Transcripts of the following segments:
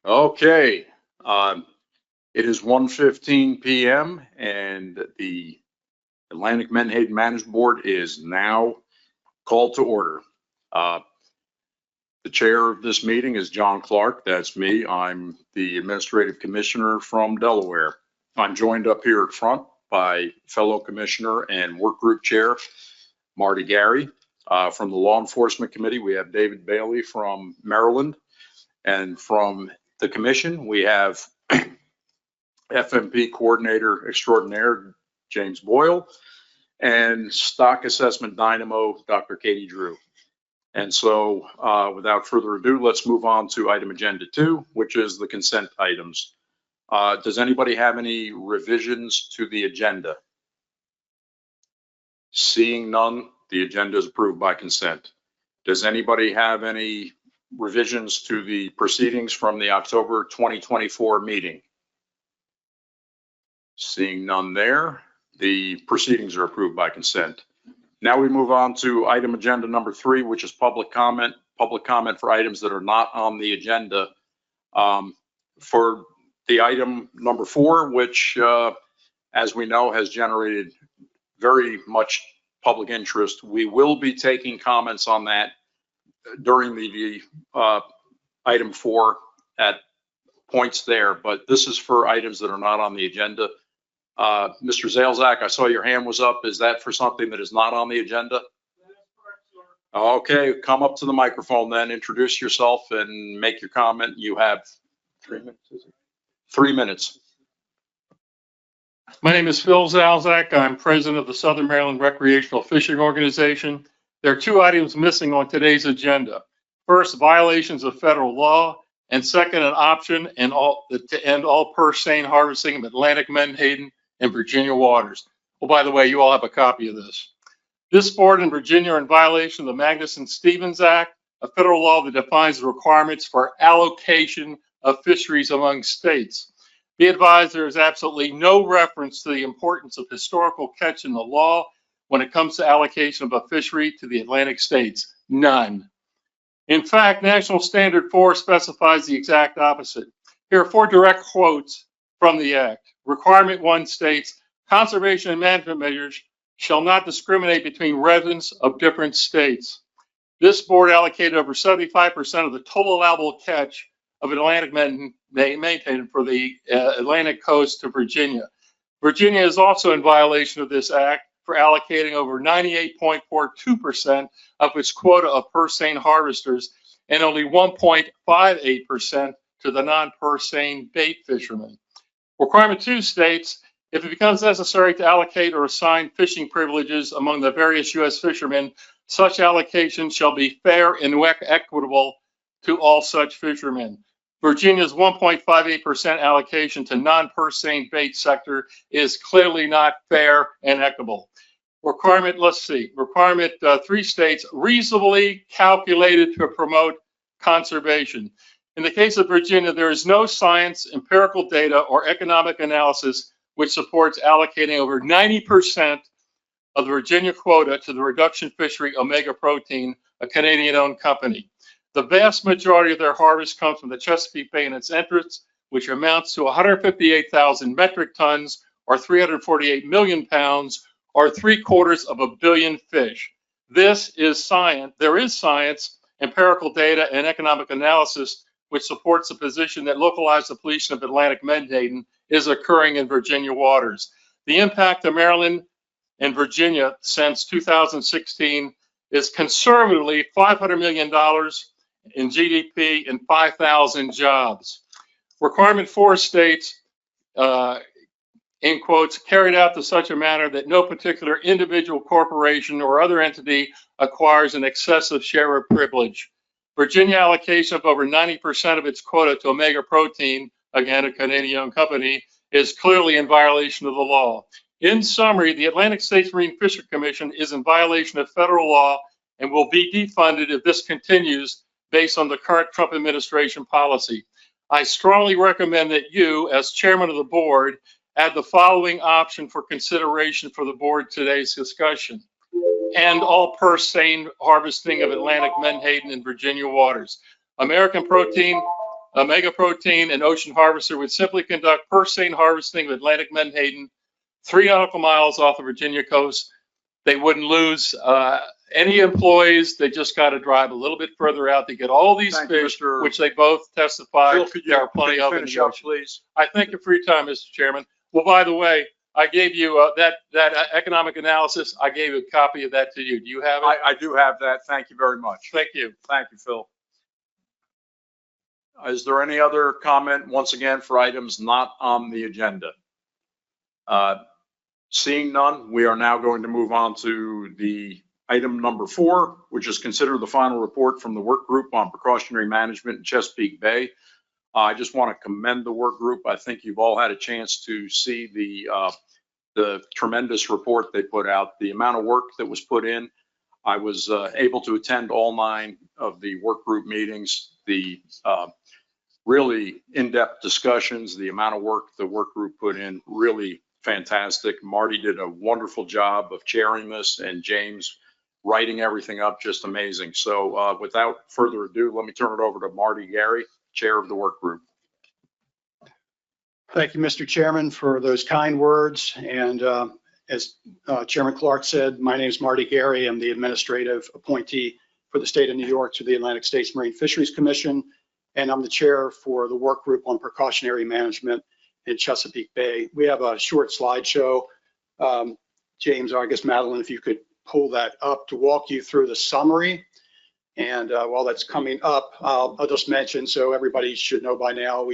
Okay, it is 1:15 p.m. and the Atlantic Menhaden Management Board is now called to order. The chair of this meeting is John Clark. That's me. I'm the administrative commissioner from Delaware. I'm joined up here at front by fellow commissioner and work group chair Marty Gary. From the Law Enforcement Committee, we have David Bailey from Maryland. And from the commission, we have FMP coordinator extraordinaire, James Boyle, and stock assessment dynamo, Dr. Katie Drew. And so without further ado, let's move on to item agenda 2, which is the consent items. Does anybody have any revisions to the agenda? Seeing none, the agenda is approved by consent. Does anybody have any revisions to the proceedings from the October 2024 meeting? Seeing none there, the proceedings are approved by consent. Now we move on to item agenda number 3, which is public comment. Public comment for items that are not on the agenda. For the item number 4, which as we know has generated very much public interest, we will be taking comments on that during the item 4 at points there, but this is for items that are not on the agenda. Mr. Zalzak, I saw your hand was up. Is that for something that is not on the agenda? Okay, come up to the microphone then, introduce yourself and make your comment. You have 3 minutes. 3 minutes. My name is Phil Zalzak. I'm president of the Southern Maryland Recreational Fishing Organization. There are 2 items missing on today's agenda. First, violations of federal law, and second, an option to end all purse seine harvesting of Atlantic menhaden and Virginia waters. Well, by the way, you all have a copy of this. This board in Virginia are in violation of the Magnuson-Stevens Act, a federal law that defines the requirements for allocation of fisheries among states. Be advised, there is absolutely no reference to the importance of historical catch in the law when it comes to allocation of a fishery to the Atlantic states. None. In fact, National Standard 4 specifies the exact opposite. Here are 4 direct quotes from the Act. Requirement 1 states, conservation and management measures shall not discriminate between residents of different states. This board allocated over 75% of the total allowable catch of Atlantic menhaden for the Atlantic coast to Virginia. Virginia is also in violation of this act for allocating over 98.42% of its quota of purse seine harvesters and only 1.58% to the non-purse seine bait fishermen. Requirement 2 states, if it becomes necessary to allocate or assign fishing privileges among the various U.S. fishermen, such allocation shall be fair and equitable to all such fishermen. Virginia's 1.58% allocation to non-purse seine bait sector is clearly not fair and equitable. Requirement, Requirement 3 states, reasonably calculated to promote conservation. In the case of Virginia, there is no science, empirical data, or economic analysis which supports allocating over 90% of the Virginia quota to the reduction fishery Omega Protein, a Canadian-owned company. The vast majority of their harvest comes from the Chesapeake Bay and its entrance, which amounts to 158,000 metric tons, or 348 million pounds, or 750 million fish. This is science. There is science, empirical data, and economic analysis which supports the position that localized depletion of Atlantic menhaden is occurring in Virginia waters. The impact of Maryland and Virginia since 2016 is conservatively $500 million in GDP and 5,000 jobs. Requirement 4 states, in quotes, carried out to such a manner that no particular individual, corporation, or other entity acquires an excessive share of privilege. Virginia allocation of over 90% of its quota to Omega Protein, again, a Canadian-owned company, is clearly in violation of the law. In summary, the Atlantic States Marine Fisheries Commission is in violation of federal law and will be defunded if this continues based on the current Trump administration policy. I strongly recommend that you, as chairman of the board, add the following option for consideration for the board today's discussion. End all purse seine harvesting of Atlantic menhaden in Virginia waters. American Protein Omega Protein and Ocean Harvester would simply conduct purse seine harvesting of Atlantic menhaden 3 nautical miles off the Virginia coast. They wouldn't lose any employees. They just got to drive a little bit further out to get all these Thank you, fish, Mr. which they both testified Phil, could there are you plenty of in finish the up, ocean. please? I thank you for your time, Mr. Chairman. Well, by the way, I gave you that economic analysis. I gave a copy of that to you. Do you have it? I do have that. Thank you very much. Thank you. Thank you, Phil. Is there any other comment, once again, for items not on the agenda? Seeing none, we are now going to move on to the item number 4, which is consider the final report from the work group on precautionary management in Chesapeake Bay. I just want to commend the work group. I think you've all had a chance to see the tremendous report they put out, the amount of work that was put in. I was able to attend all 9 of the work group meetings, the really in-depth discussions, the amount of work the work group put in, really fantastic. Marty did a wonderful job of chairing this, and James writing everything up, just amazing. So without further ado, let me turn it over to Marty Gary, chair of the work group. Thank you, Mr. Chairman, for those kind words. And as Chairman Clark said, my name is Marty Gary. I'm the administrative appointee for the state of New York to the Atlantic States Marine Fisheries Commission, and I'm the chair for the work group on precautionary management in Chesapeake Bay. We have a short slideshow. James, or I guess Madeline, if you could pull that up to walk you through the summary. And while that's coming up, I'll just mention, so everybody should know by now,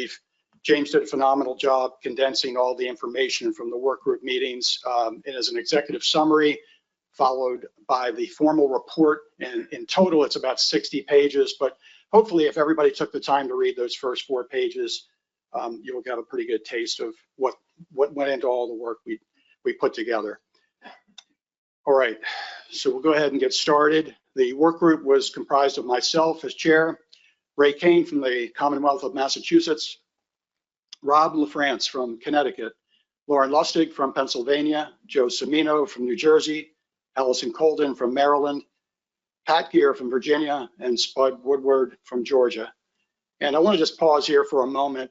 James did a phenomenal job condensing all the information from the work group meetings and as an executive summary, followed by the formal report. And in total, it's about 60 pages, but hopefully if everybody took the time to read those first 4 pages, you'll get a pretty good taste of what went into all the work we put together. All right, so we'll go ahead and get started. The work group was comprised of myself as chair, Ray Kane from the Commonwealth of Massachusetts, Rob LaFrance from Connecticut, Lauren Lustig from Pennsylvania, Joe Cimino from New Jersey, Allison Colden from Maryland, Pat Gear from Virginia, and Spud Woodward from Georgia. And I want to just pause here for a moment.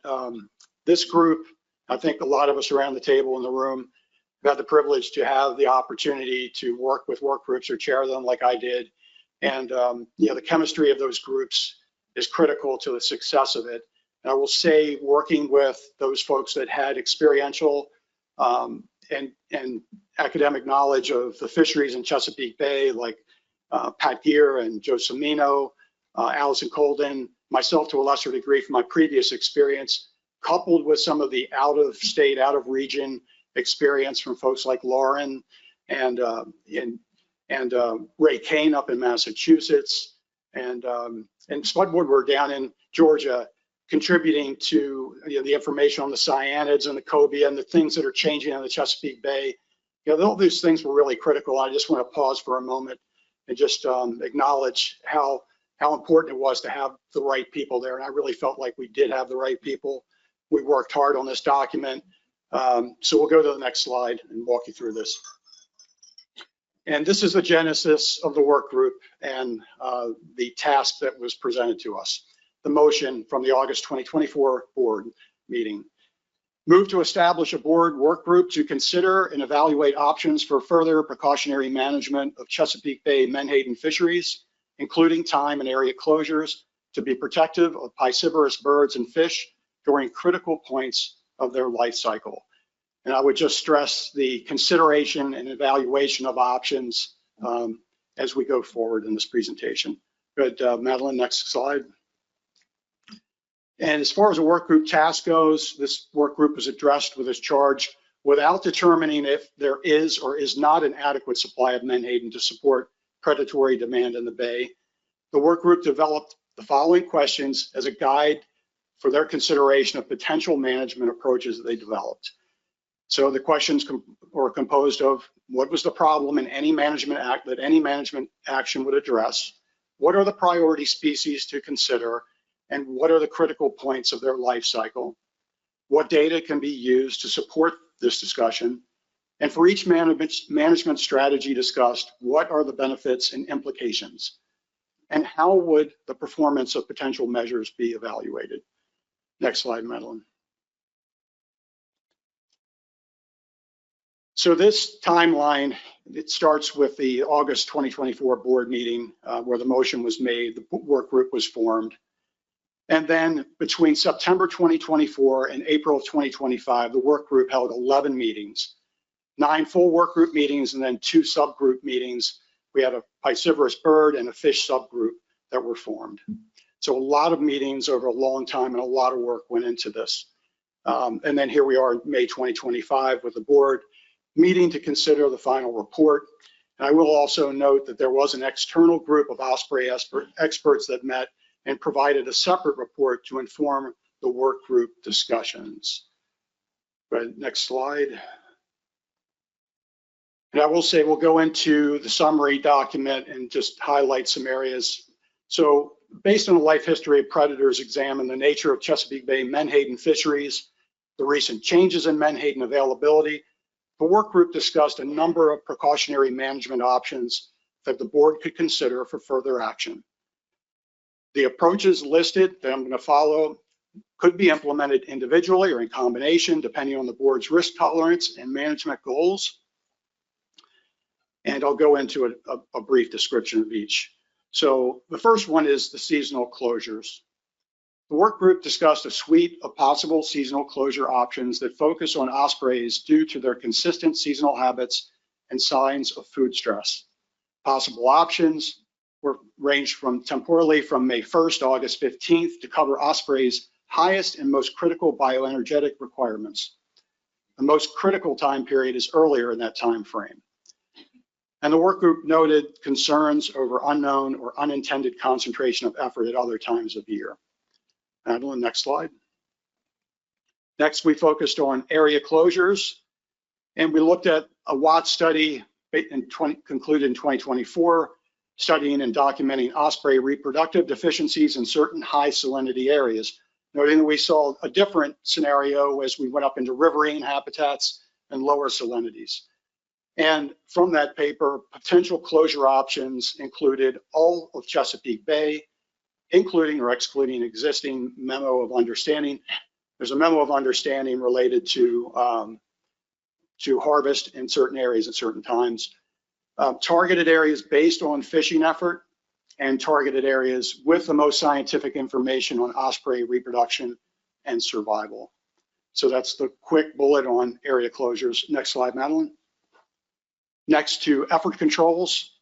This group, I think a lot of us around the table in the room have had the privilege to have the opportunity to work with work groups or chair them like I did. And the chemistry of those groups is critical to the success of it. And I will say, working with those folks that had experiential and academic knowledge of the fisheries in Chesapeake Bay, like Pat Gear and Joe Cimino, Allison Colden, myself to a lesser degree from my previous experience, coupled with some of the out-of-state, out-of-region experience from folks like Lauren and Ray Kane up in Massachusetts, and Spud Woodward down in Georgia, contributing to the information on the cyanids and the cobia and the things that are changing in the Chesapeake Bay. All these things were really critical. I just want to pause for a moment and just acknowledge how important it was to have the right people there. And I really felt like we did have the right people. We worked hard on this document. So we'll go to the next slide and walk you through this. And this is the genesis of the work group and the task that was presented to us. The motion from the August 2024 board meeting. Move to establish a board work group to consider and evaluate options for further precautionary management of Chesapeake Bay menhaden fisheries, including time and area closures to be protective of piscivorous birds and fish during critical points of their life cycle. And I would just stress the consideration and evaluation of options as we go forward in this presentation. Good, Madeline, next slide. And as far as the work group task goes, this work group is addressed with this charge without determining if there is or is not an adequate supply of menhaden to support predatory demand in the bay. The work group developed the following questions as a guide for their consideration of potential management approaches that they developed. So the questions were composed of what was the problem in any management act that any management action would address? What are the priority species to consider? And what are the critical points of their life cycle? What data can be used to support this discussion? And for each management strategy discussed, what are the benefits and implications? And how would the performance of potential measures be evaluated? Next slide, Madeline. So this timeline, it starts with the August 2024 board meeting where the motion was made, the work group was formed. And then between September 2024 and April of 2025, the work group held 11 meetings, 9 full work group meetings, and then 2 subgroup meetings. We had a piscivorous bird and a fish subgroup that were formed. So a lot of meetings over a long time and a lot of work went into this. And then here we are in May 2025 with the board meeting to consider the final report. And I will also note that there was an external group of Osprey experts that met and provided a separate report to inform the work group discussions. But next slide. And I will say we'll go into the summary document and just highlight some areas. So based on the life history of predators examined, the nature of Chesapeake Bay menhaden fisheries, the recent changes in menhaden availability, the work group discussed a number of precautionary management options that the board could consider for further action. The approaches listed that I'm going to follow could be implemented individually or in combination, depending on the board's risk tolerance and management goals. And I'll go into a brief description of each. So the first one is the seasonal closures. The work group discussed a suite of possible seasonal closure options that focus on ospreys due to their consistent seasonal habits and signs of food stress. Possible options were ranged from temporally from May 1st to August 15th to cover ospreys' highest and most critical bioenergetic requirements. The most critical time period is earlier in that time frame. And the work group noted concerns over unknown or unintended concentration of effort at other times of year. Madeline, next slide. Next, we focused on area closures, and we looked at a Watts study concluded in 2024, studying and documenting osprey reproductive deficiencies in certain high salinity areas, noting that we saw a different scenario as we went up into riverine habitats and lower salinities. And from that paper, potential closure options included all of Chesapeake Bay, including or excluding existing memo of understanding. There's a memo of understanding related to harvest in certain areas at certain times. Targeted areas based on fishing effort and targeted areas with the most scientific information on osprey reproduction and survival. So that's the quick bullet on area closures. Next slide, Madeline. Next to effort controls.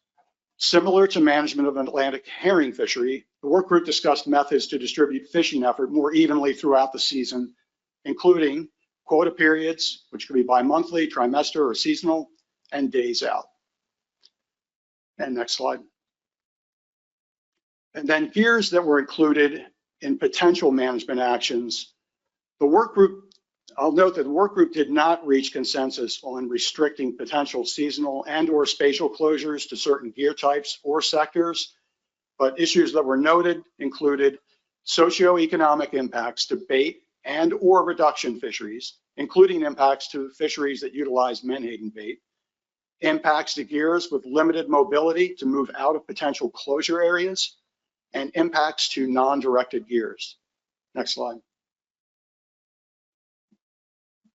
Similar to management of an Atlantic herring fishery, the work group discussed methods to distribute fishing effort more evenly throughout the season, including quota periods, which could be bi-monthly, trimester, or seasonal, and days out. And next slide. And then gears that were included in potential management actions. The work group, I'll note that the work group did not reach consensus on restricting potential seasonal and or spatial closures to certain gear types or sectors, but issues that were noted included socioeconomic impacts to bait and or reduction fisheries, including impacts to fisheries that utilize menhaden bait, impacts to gears with limited mobility to move out of potential closure areas, and impacts to non-directed gears. Next slide.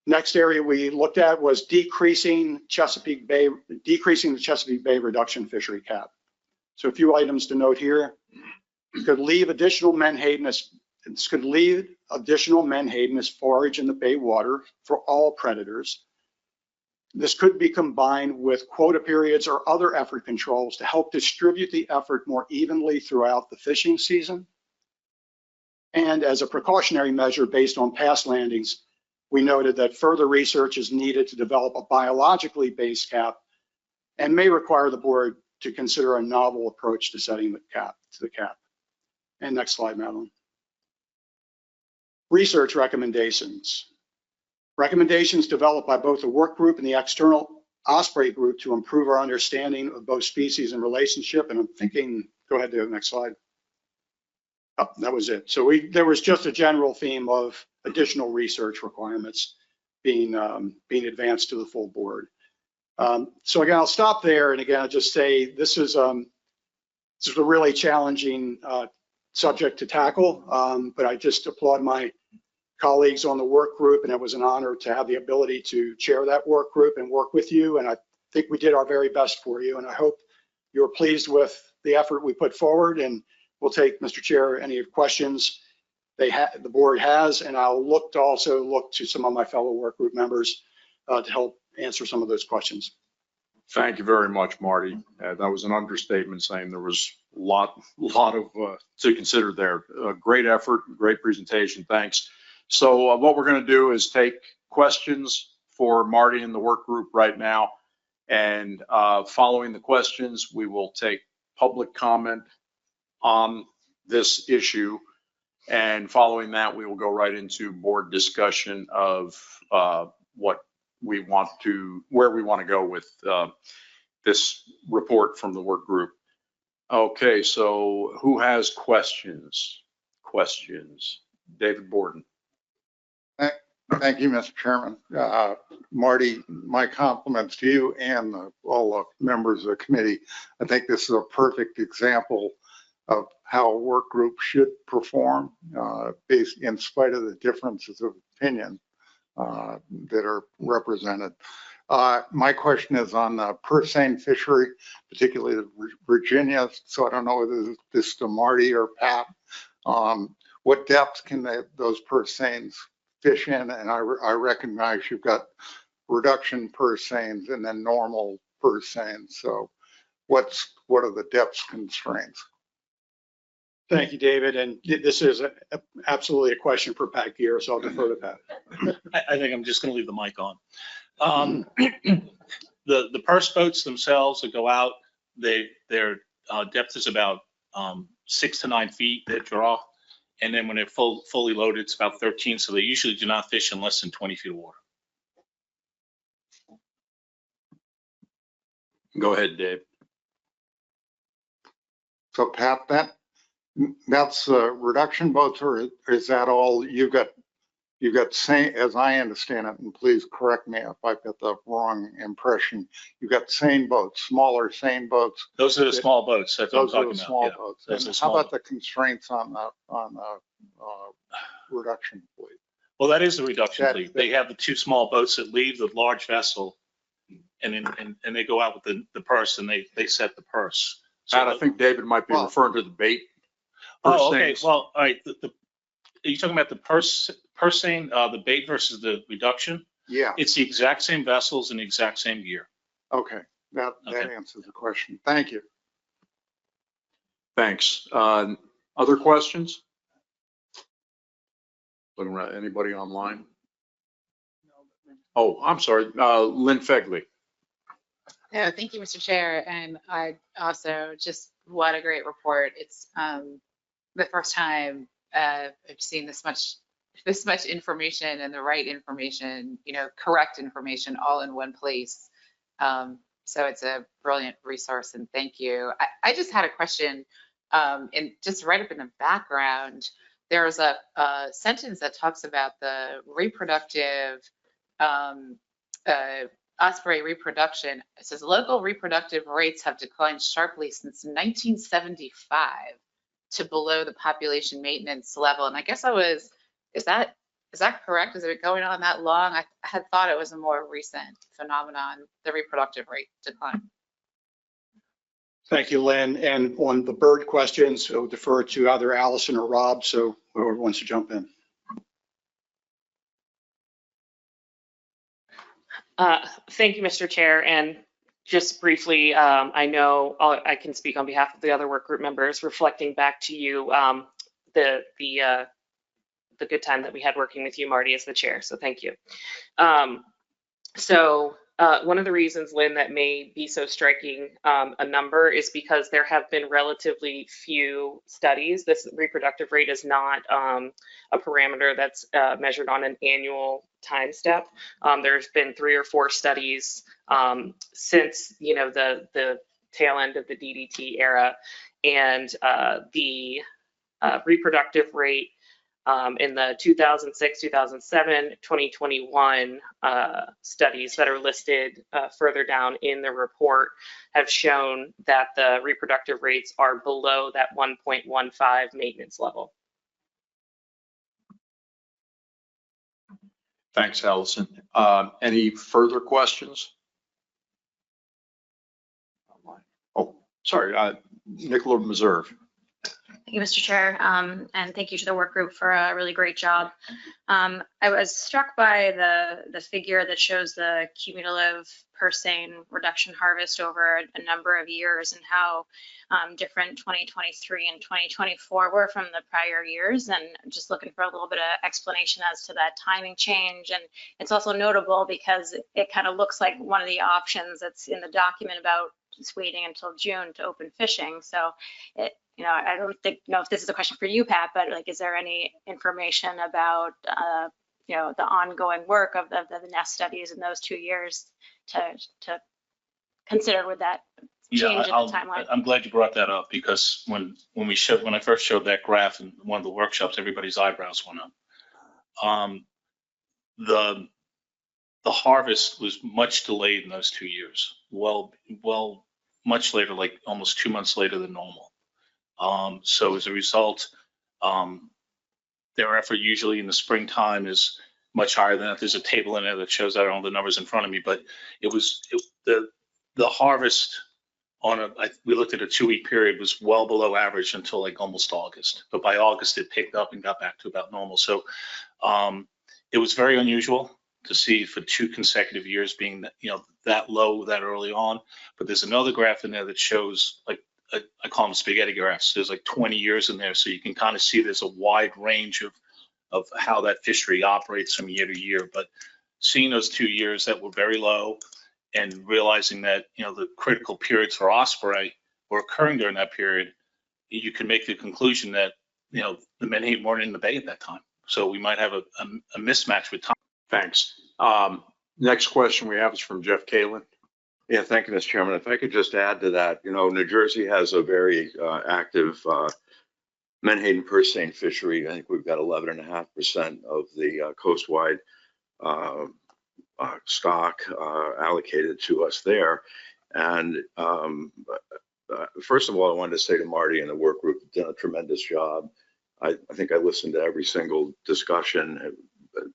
Next area we looked at was decreasing the Chesapeake Bay reduction fishery cap. So a few items to note here. It could leave additional menhaden as forage in the bay water for all predators. This could be combined with quota periods or other effort controls to help distribute the effort more evenly throughout the fishing season. And as a precautionary measure based on past landings, we noted that further research is needed to develop a biologically based cap and may require the board to consider a novel approach to setting the cap. And next slide, Madeline. Research recommendations. Recommendations developed by both the work group and the external osprey group to improve our understanding of both species and relationship. And I'm thinking, go ahead to the next slide. Oh, that was it. So there was just a general theme of additional research requirements being advanced to the full board. So again, I'll stop there. And again, I'll just say this is a really challenging subject to tackle, but I just applaud my colleagues on the work group, and it was an honor to have the ability to chair that work group and work with you. And I think we did our very best for you. And I hope you're pleased with the effort we put forward. And we'll take, Mr. Chair, any questions the board has, and I'll also look to some of my fellow work group members to help answer some of those questions. Thank you very much, Marty. That was an understatement saying there was a lot of to consider there. Great effort, great presentation. Thanks. So what we're going to do is take questions for Marty and the work group right now. And following the questions, we will take public comment on this issue. And following that, we will go right into board discussion of where we want to go with this report from the work group. Okay, so who has questions? David Borden. Thank you, Mr. Chairman. Marty, my compliments to you and all the members of the committee. I think this is a perfect example of how a work group should perform based in spite of the differences of opinion that are represented. My question is on the purse seine fishery, particularly Virginia. So I don't know whether this is to Marty or Pat. What depths can those purse seines fish in? And I recognize you've got reduction purse seines and then normal purse seines. So what are the depth constraints? Thank you, David. And this is absolutely a question for Pat Gear, so I'll defer to Pat. I think I'm just going to leave the mic on. The purse boats themselves that go out, their depth is about 6 to 9 feet, they draw. And then when they're fully loaded, it's about 13. So they usually do not fish in less than 20 feet of water. Go ahead, Dave. So Pat, that's reduction boats, or is that all you've got seine, as I understand it, and please correct me if I've got the wrong impression, you've got seine boats, smaller seine boats. Those are the small boats. That's what I'm Those are talking the about. small Yeah. boats. Those are And small how about the constraints on the reduction fleet? Well, that is the reduction That- fleet. They have the 2 small boats that leave the large vessel and they go out with the purse and they set the purse. Pat, I think David might be referring to the bait. Oh, okay. Well, all right. Are you talking about the purse seine, the bait versus the reduction? Yeah. It's the exact same vessels and the exact same gear. Okay. That Okay. answers the question. Thank you. Thanks. Other questions? Looking around, anybody online? Oh, I'm sorry. Lynn Fegley. Yeah, thank you, Mr. Chair. And I also just, what a great report. It's the first time I've seen this much information and the right information, correct information all in one place. So it's a brilliant resource, and thank you. I just had a question, and just right up in the background, there's a sentence that talks about the reproductive osprey reproduction. It says local reproductive rates have declined sharply since 1975 to below the population maintenance level. And I guess is that correct? Is it going on that long? I had thought it was a more recent phenomenon, the reproductive rate decline. Thank you, Lynn. And on the bird questions, I'll defer to either Allison or Rob, so whoever wants to jump in. Thank you, Mr. Chair. And just briefly, I know I can speak on behalf of the other work group members, reflecting back to you the good time that we had working with you, Marty, as the chair. So thank you. One of the reasons, Lynn, that may be so striking a number is because there have been relatively few studies. This reproductive rate is not a parameter that's measured on an annual time step. There's been 3 or 4 studies since the tail end of the DDT era, and the reproductive rate in the 2006, 2007, 2021 studies that are listed further down in the report have shown that the reproductive rates are below that 1.15 maintenance level. Thanks, Allison. Any further questions? Oh, sorry, Nicola Meserve. Thank you, Mr. Chair, and thank you to the work group for a really great job. I was struck by the figure that shows the cumulative persane reduction harvest over a number of years and how different 2023 and 2024 were from the prior years, and just looking for a little bit of explanation as to that timing change. And it's also notable because it kind of looks like one of the options that's in the document about just waiting until June to open fishing. So it, I don't know if this is a question for you, Pat, but like, is there any information about, the ongoing work of the nest studies in those 2 years to consider with that change in the timeline? I'm glad you brought that up, because when I first showed that graph in one of the workshops, everybody's eyebrows went up. The harvest was much delayed in those 2 years. Well, much later, like almost 2 months later than normal. So as a result, their effort usually in the springtime is much higher than that. There's a table in there that shows that. I don't have the numbers in front of me, but the harvest we looked at a 2-week period was well below average until like almost August. But by August, it picked up and got back to about normal. So it was very unusual to see for 2 consecutive years being that low that early on. But there's another graph in there that shows, like, I call them spaghetti graphs. There's like 20 years in there, so you can kind of see there's a wide range of how that fishery operates from year to year. But seeing those 2 years that were very low and realizing that the critical periods for osprey were occurring during that period, you can make the conclusion that the menhaden weren't in the bay at that time. So we might have a mismatch with time. Thanks. Next question we have is from Jeff Kalin. Yeah, thank you, Mr. Chairman. If I could just add to that, New Jersey has a very active menhaden persane fishery. I think we've got 11.5% of the coastwide stock allocated to us there. And first of all, I wanted to say to Marty and the work group, done a tremendous job. I think I listened to every single discussion.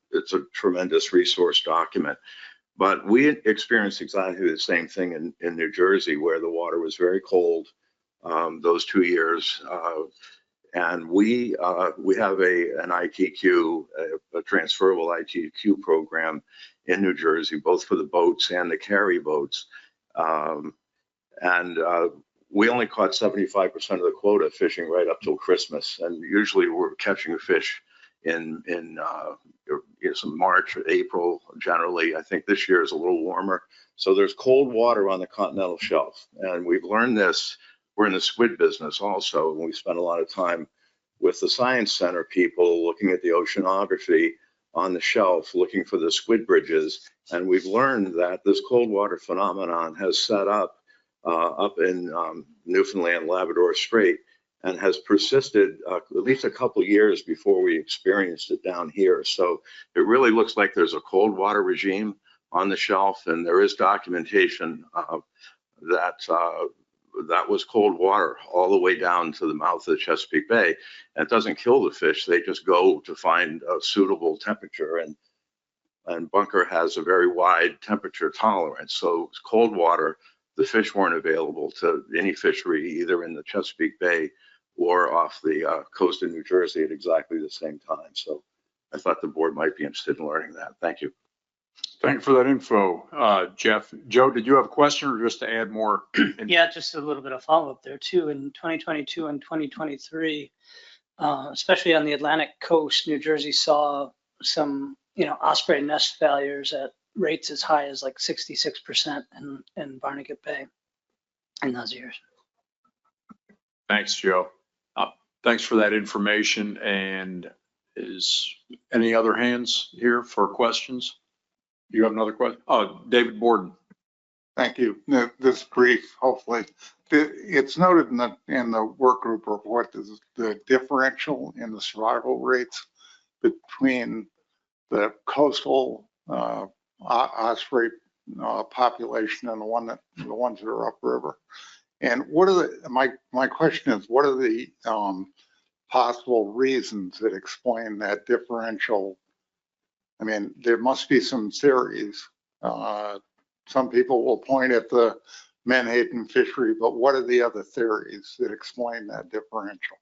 It's a tremendous resource document. But we experienced exactly the same thing in New Jersey, where the water was very cold those 2 years. And we have an ITQ, a transferable ITQ program in New Jersey, both for the boats and the carry boats. We only caught 75% of the quota fishing right up till Christmas. And usually we're catching fish in some March or April generally. I think this year is a little warmer. So there's cold water on the continental shelf. And we've learned this. We're in the squid business also. And we spent a lot of time with the Science Center people looking at the oceanography on the shelf, looking for the squid bridges. And we've learned that this cold water phenomenon has set up in Newfoundland, Labrador Strait, and has persisted at least a couple of years before we experienced it down here. So it really looks like there's a cold water regime on the shelf, and there is documentation that was cold water all the way down to the mouth of the Chesapeake Bay. And it doesn't kill the fish. They just go to find a suitable temperature, and Bunker has a very wide temperature tolerance. So it's cold water. The fish weren't available to any fishery, either in the Chesapeake Bay or off the coast of New Jersey at exactly the same time. So I thought the board might be interested in learning that. Thank you. Thank you for that info, Jeff. Joe, did you have a question or just to add more? Yeah, just a little bit of follow-up there too. In 2022 and 2023, especially on the Atlantic coast, New Jersey saw some, osprey nest failures at rates as high as like 66% in Barnegat Bay in those years. Thanks, Joe. Thanks for that information. And is any other hands here for questions? You have another question? Oh, David Borden. Thank you. This brief, hopefully. It's noted in the work group report is the differential in the survival rates between the coastal osprey population and the ones that are upriver. And what are my question is, what are the possible reasons that explain that differential I mean, there must be some theories. Some people will point at the Menhaden fishery, but what are the other theories that explain that differential?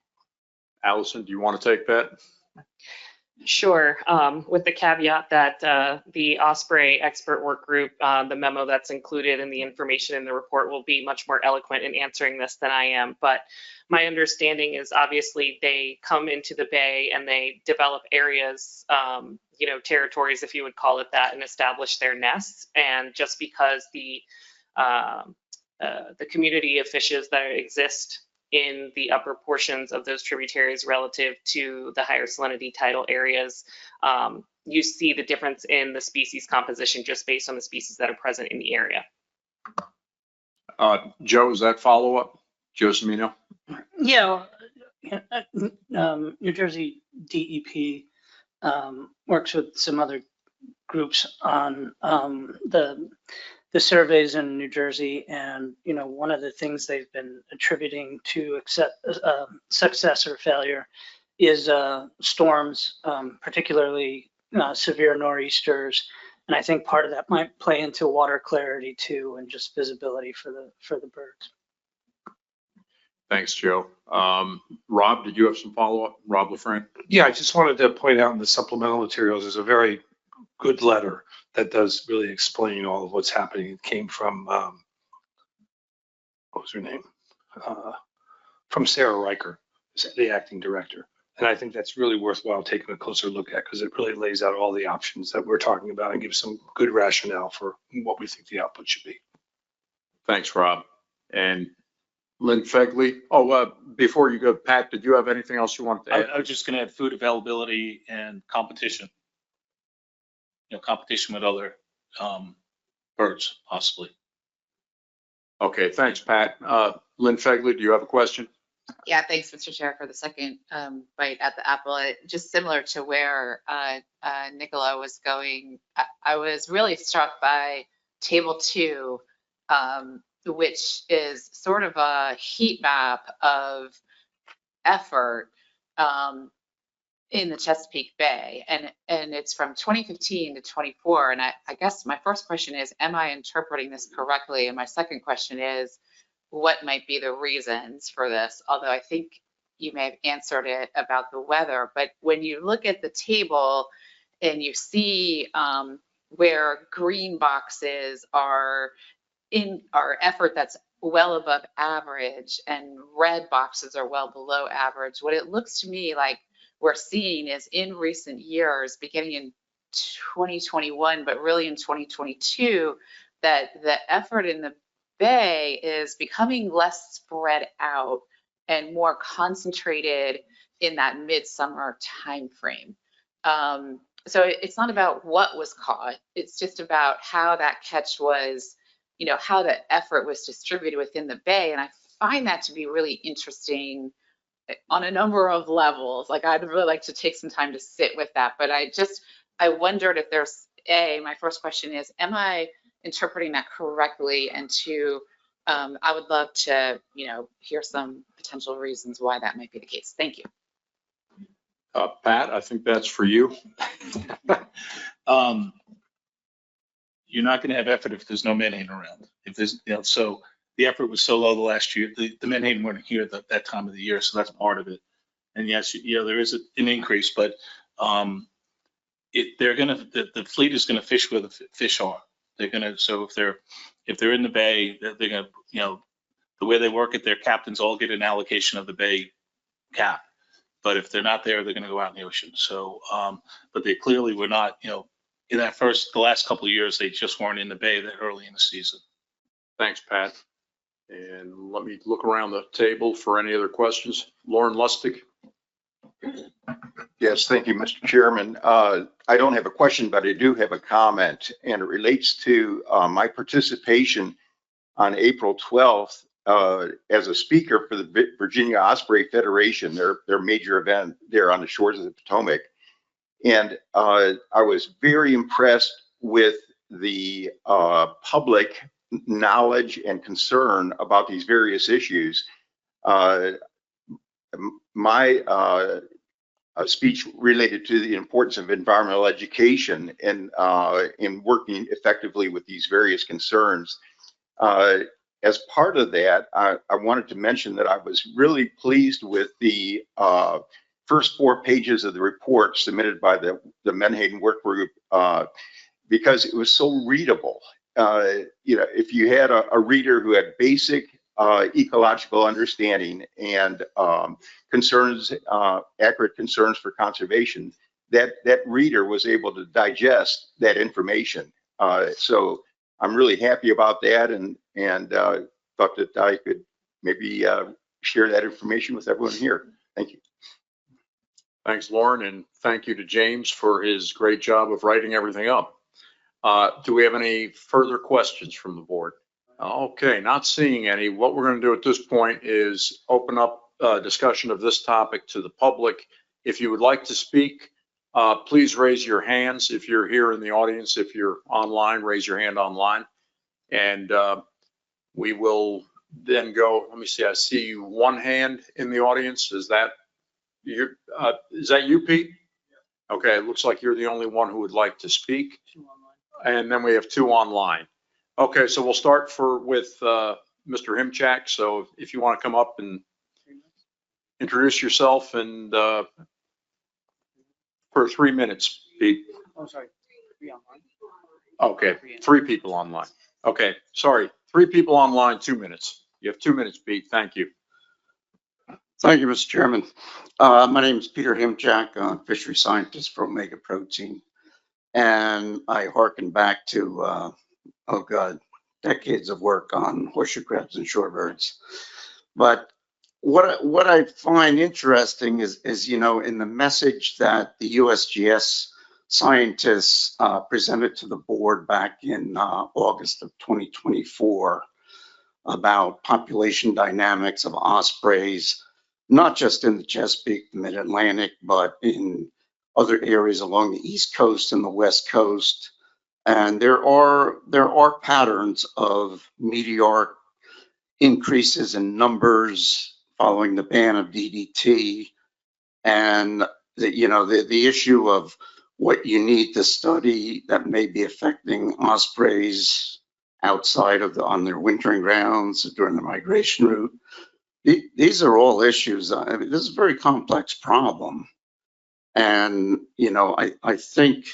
Allison, do you want to take that? Sure, with the caveat that the Osprey expert work group, the memo that's included in the information in the report will be much more eloquent in answering this than I am. But my understanding is obviously they come into the bay and they develop areas, territories, if you would call it that, and establish their nests. And just because the community of fishes that exist in the upper portions of those tributaries relative to the higher salinity tidal areas, you see the difference in the species composition just based on the species that are present in the area. Joe, is that follow-up? Joe Semino? Yeah, New Jersey DEP works with some other groups on the surveys in New Jersey, and one of the things they've been attributing to success or failure is storms, particularly severe nor'easters, and I think part of that might play into water clarity too, and just visibility for the birds. Thanks, Joe. Rob, did you have some follow-up? Rob LaFrance? Yeah, I just wanted to point out in the supplemental materials, there's a very good letter that does really explain all of what's happening. It came from, what was her name? From Sarah Riker, the acting director. And I think that's really worthwhile taking a closer look at, because it really lays out all the options that we're talking about and gives some good rationale for what we think the output should be. Thanks, Rob. And Lynn Fegley. Oh, before you go, Pat, did you have anything else you wanted to add? I was just going to add food availability and competition. Competition with other birds, possibly. Okay, thanks, Pat. Lynn Fegley, do you have a question? Yeah, thanks, Mr. Chair, for the second bite at the apple. Just similar to where Nicola was going, I was really struck by Table 2, which is sort of a heat map of effort in the Chesapeake Bay, and it's from 2015 to 24. And I guess my first question is, am I interpreting this correctly? And my second question is, what might be the reasons for this? Although I think you may have answered it about the weather, but when you look at the table and you see where green boxes are in our effort that's well above average and red boxes are well below average, what it looks to me like we're seeing is in recent years, beginning in 2021, but really in 2022, that the effort in the Bay is becoming less spread out and more concentrated in that midsummer timeframe. So it's not about what was caught, it's just about how that catch was, how the effort was distributed within the Bay. And I find that to be really interesting on a number of levels. Like, I'd really like to take some time to sit with that, but I wondered if there's my first question is, am I interpreting that correctly? And two, I would love to, hear some potential reasons why that might be the case. Thank you. Pat, I think that's for you. You're not going to have effort if there's no Menhaden around. If there's, so the effort was so low the last year. The Menhaden weren't here at that time of the year, so that's part of it. And yes, there is an increase, but the fleet is going to fish where the fish are. They're going to, so if they're in the bay, they're going to, the way they work it, their captains all get an allocation of the bay cap. But if they're not there, they're going to go out in the ocean. So, but they clearly were not, in the last couple of years, they just weren't in the bay that early in the season. Thanks, Pat. And let me look around the table for any other questions. Lauren Lustig. Yes, thank you, Mr. Chairman. I don't have a question, but I do have a comment, and it relates to my participation on April 12th as a speaker for the Virginia Osprey Federation, their major event there on the shores of the Potomac. And I was very impressed with the public knowledge and concern about these various issues. My speech related to the importance of environmental education and in working effectively with these various concerns. As part of that, I wanted to mention that I was really pleased with the first 4 pages of the report submitted by the Menhaden work group because it was so readable. If you had a reader who had basic ecological understanding and concerns, accurate concerns for conservation, that reader was able to digest that information. So I'm really happy about that, and thought that I could maybe share that information with everyone here. Thank you. Thanks, Lauren, and thank you to James for his great job of writing everything up. Do we have any further questions from the board? Okay, not seeing any. What we're going to do at this point is open up discussion of this topic to the public. If you would like to speak, please raise your hands. If you're here in the audience, if you're online, raise your hand online. And we will then go, let me see, I see one hand in the audience. Is that you, Pete? Okay, it looks like you're the only one who would like to speak. And then we have 2 online. Okay, so we'll start with Mr. Himchak. So if you want to come up and introduce yourself and for 3 minutes, Pete. Oh, sorry. 3 online. Okay, 3 people online. Okay, sorry, 3 people online, 2 minutes. You have 2 minutes, Pete. Thank you. Thank you, Mr. Chairman. My name is Peter Himchak, fishery scientist for Omega Protein. And I hearken back to, decades of work on horseshoe crabs and shorebirds. But what I find interesting is, in the message that the USGS scientists presented to the board back in August of 2024 about population dynamics of ospreys, not just in the Chesapeake, the Mid-Atlantic, but in other areas along the East Coast and the West Coast. And there are patterns of meteoric increases in numbers following the ban of DDT. And the issue of what you need to study that may be affecting ospreys outside of on their wintering grounds during the migration route. These are all issues. I mean, this is a very complex problem. And, I think,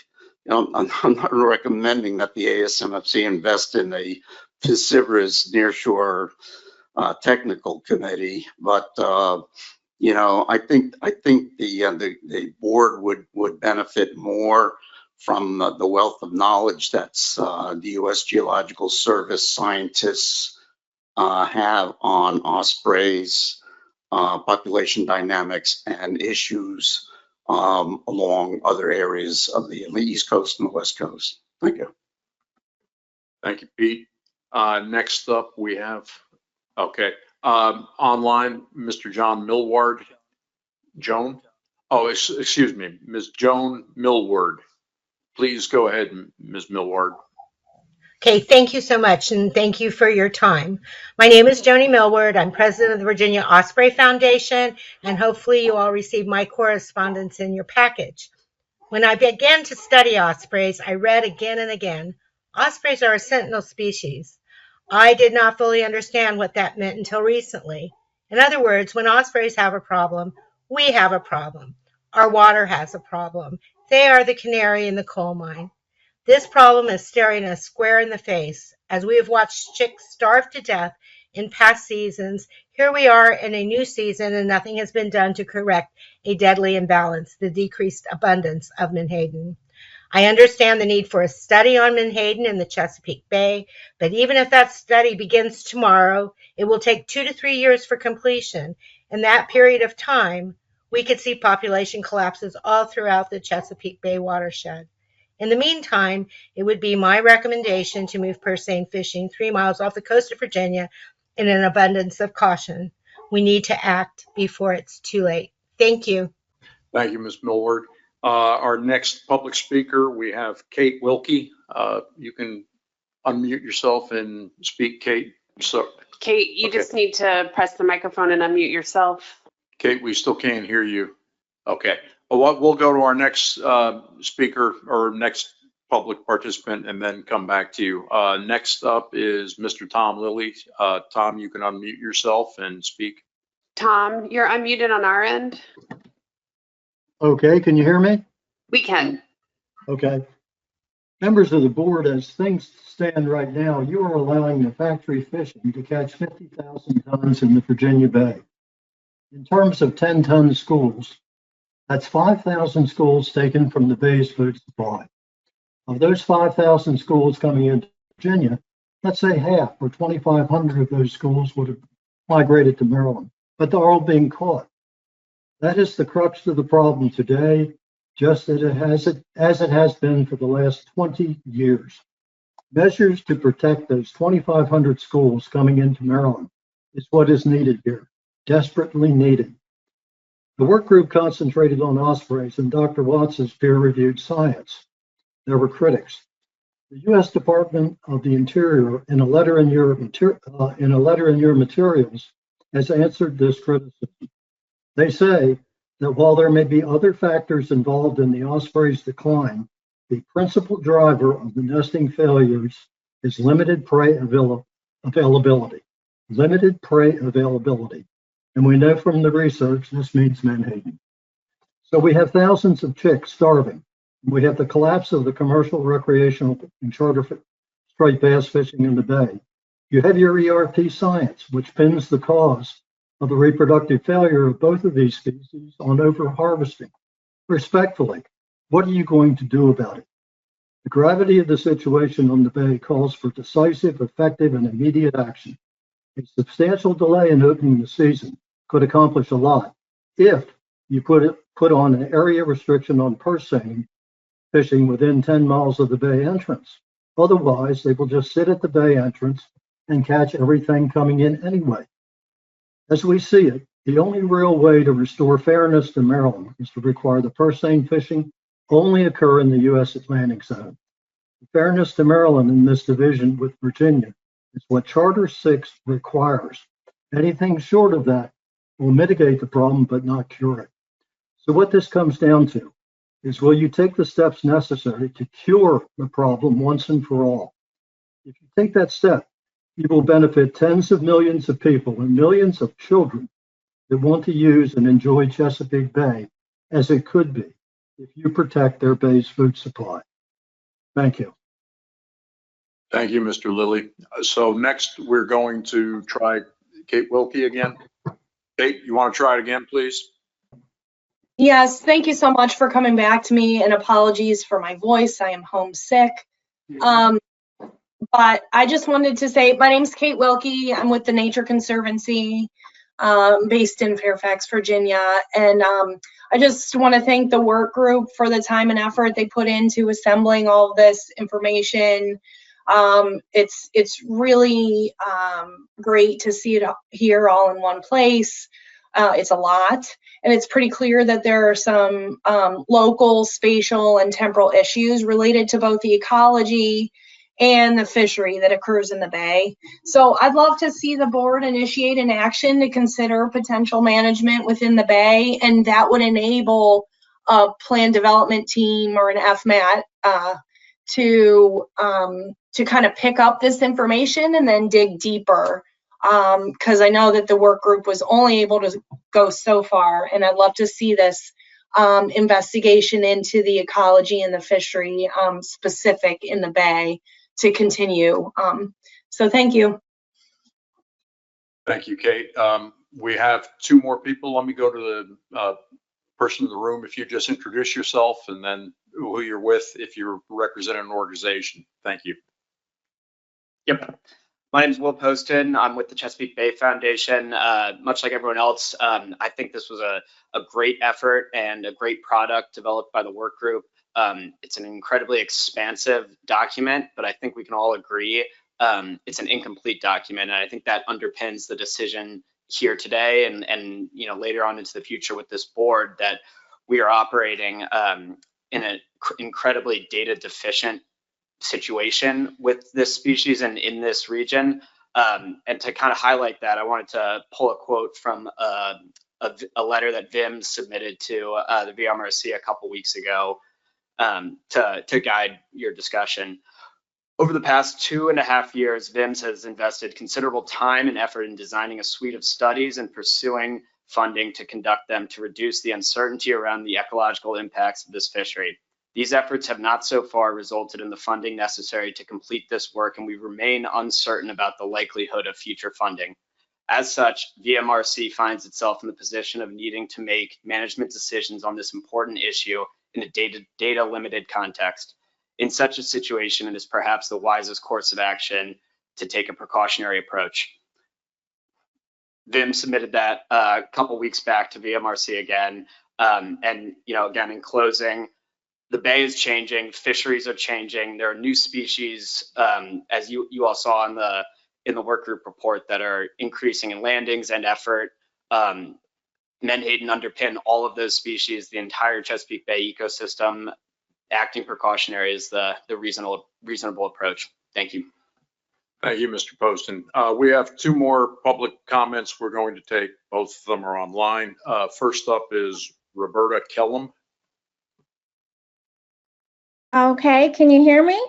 I'm not recommending that the ASMFC invest in a piscivorous nearshore technical committee, but, I think the board would benefit more from the wealth of knowledge that's the U.S. Geological Service scientists have on ospreys, population dynamics, and issues along other areas of the East Coast and the West Coast. Thank you. Thank you, Pete. Next up, we have, online, Mr. John Millward. Joan? Oh, excuse me, Ms. Joan Millward. Please go ahead, Ms. Millward. Okay, thank you so much, and thank you for your time. My name is Joni Millward. I'm president of the Virginia Osprey Foundation, and hopefully you all received my correspondence in your package. When I began to study ospreys, I read again and again, ospreys are a sentinel species. I did not fully understand what that meant until recently. In other words, when ospreys have a problem, we have a problem. Our water has a problem. They are the canary in the coal mine. This problem is staring us square in the face. As we have watched chicks starve to death in past seasons, here we are in a new season and nothing has been done to correct a deadly imbalance, the decreased abundance of menhaden. I understand the need for a study on menhaden in the Chesapeake Bay, but even if that study begins tomorrow, it will take 2 to 3 years for completion. In that period of time, we could see population collapses all throughout the Chesapeake Bay watershed. In the meantime, it would be my recommendation to move purse seine fishing 3 miles off the coast of Virginia in an abundance of caution. We need to act before it's too late. Thank you. Thank you, Ms. Millward. Our next public speaker, we have Kate Wilkie. You can unmute yourself and speak, Kate. So, Kate, you just need to press the microphone and unmute yourself. Kate, we still can't hear you. Okay. We'll go to our next speaker or next public participant and then come back to you. Next up is Mr. Tom Lilly. Tom, you can unmute yourself and speak. Tom, you're unmuted on our end. Okay, can you hear me? We can. Okay. Members of the board, as things stand right now, you are allowing the factory fishing to catch 50,000 tons in the Virginia Bay. In terms of 10-ton schools, that's 5,000 schools taken from the bay's food supply. Of those 5,000 schools coming into Virginia, let's say half or 2,500 of those schools would have migrated to Maryland, but they're all being caught. That is the crux of the problem today, just as it has been for the last 20 years. Measures to protect those 2,500 schools coming into Maryland is what is needed here, desperately needed. The work group concentrated on ospreys and Dr. Watts's peer-reviewed science. There were critics. The U.S. Department of the Interior, in a letter in your materials, has answered this criticism. They say that while there may be other factors involved in the osprey's decline, the principal driver of the nesting failures is limited prey availability. Limited prey availability. And we know from the research this means Menhaden. So we have thousands of chicks starving. We have the collapse of the commercial, recreational, and charter striped bass fishing in the bay. You have your ERP science, which pins the cause of the reproductive failure of both of these species on overharvesting. Respectfully, what are you going to do about it? The gravity of the situation on the bay calls for decisive, effective, and immediate action. A substantial delay in opening the season could accomplish a lot if you put on an area restriction on purse seine fishing within 10 miles of the bay entrance. Otherwise, they will just sit at the bay entrance and catch everything coming in anyway. As we see it, the only real way to restore fairness to Maryland is to require the purse seine fishing only occur in the U.S. Atlantic Zone. The fairness to Maryland in this division with Virginia is what Charter 6 requires. Anything short of that will mitigate the problem but not cure it. So what this comes down to is, will you take the steps necessary to cure the problem once and for all? If you take that step, you will benefit tens of millions of people and millions of children that want to use and enjoy Chesapeake Bay as it could be if you protect their bay's food supply. Thank you. Thank you, Mr. Lilly. So next, we're going to try Kate Wilkie again. Kate, you want to try it again, please? Yes, thank you so much for coming back to me, and apologies for my voice. I am homesick. But I just wanted to say, my name's Kate Wilkie. I'm with the Nature Conservancy based in Fairfax, Virginia. And I just want to thank the work group for the time and effort they put into assembling all of this information. It's really great to see it here all in one place. It's a lot, and it's pretty clear that there are some local, spatial, and temporal issues related to both the ecology and the fishery that occurs in the bay. So I'd love to see the board initiate an action to consider potential management within the bay, and that would enable a plan development team or an FMAT to kind of pick up this information and then dig deeper. Because I know that the work group was only able to go so far, and I'd love to see this investigation into the ecology and the fishery specific in the bay to continue. So thank you. Thank you, Kate. We have two more people. Let me go to the person in the room. If you just introduce yourself and then who you're with, if you're representing an organization. Thank you. Yep. My name is Will Poston. I'm with the Chesapeake Bay Foundation. Much like everyone else, I think this was a great effort and a great product developed by the work group. It's an incredibly expansive document, but I think we can all agree it's an incomplete document. And I think that underpins the decision here today and you know, later on into the future with this board, that we are operating in an incredibly data deficient situation with this species and in this region. And to kind of highlight that, I wanted to pull a quote from a letter that VIM submitted to the VMRC a couple weeks ago to guide your discussion. Over the past 2.5 years, VIMS has invested considerable time and effort in designing a suite of studies and pursuing funding to conduct them to reduce the uncertainty around the ecological impacts of this fishery. These efforts have not so far resulted in the funding necessary to complete this work, and we remain uncertain about the likelihood of future funding. As such, VMRC finds itself in the position of needing to make management decisions on this important issue in a data-limited context. In such a situation, it is perhaps the wisest course of action to take a precautionary approach. VIM submitted that a couple weeks back to VMRC again. And again, in closing, the bay is changing, fisheries are changing. There are new species, as you all saw in the work group report, that are increasing in landings and effort. Menhaden underpin all of those species, the entire Chesapeake Bay ecosystem. Acting precautionary is the reasonable approach. Thank you. Thank you, Mr. Poston. We have 2 more public comments we're going to take. Both of them are online. First up is Roberta Kellum. Okay, can you hear me?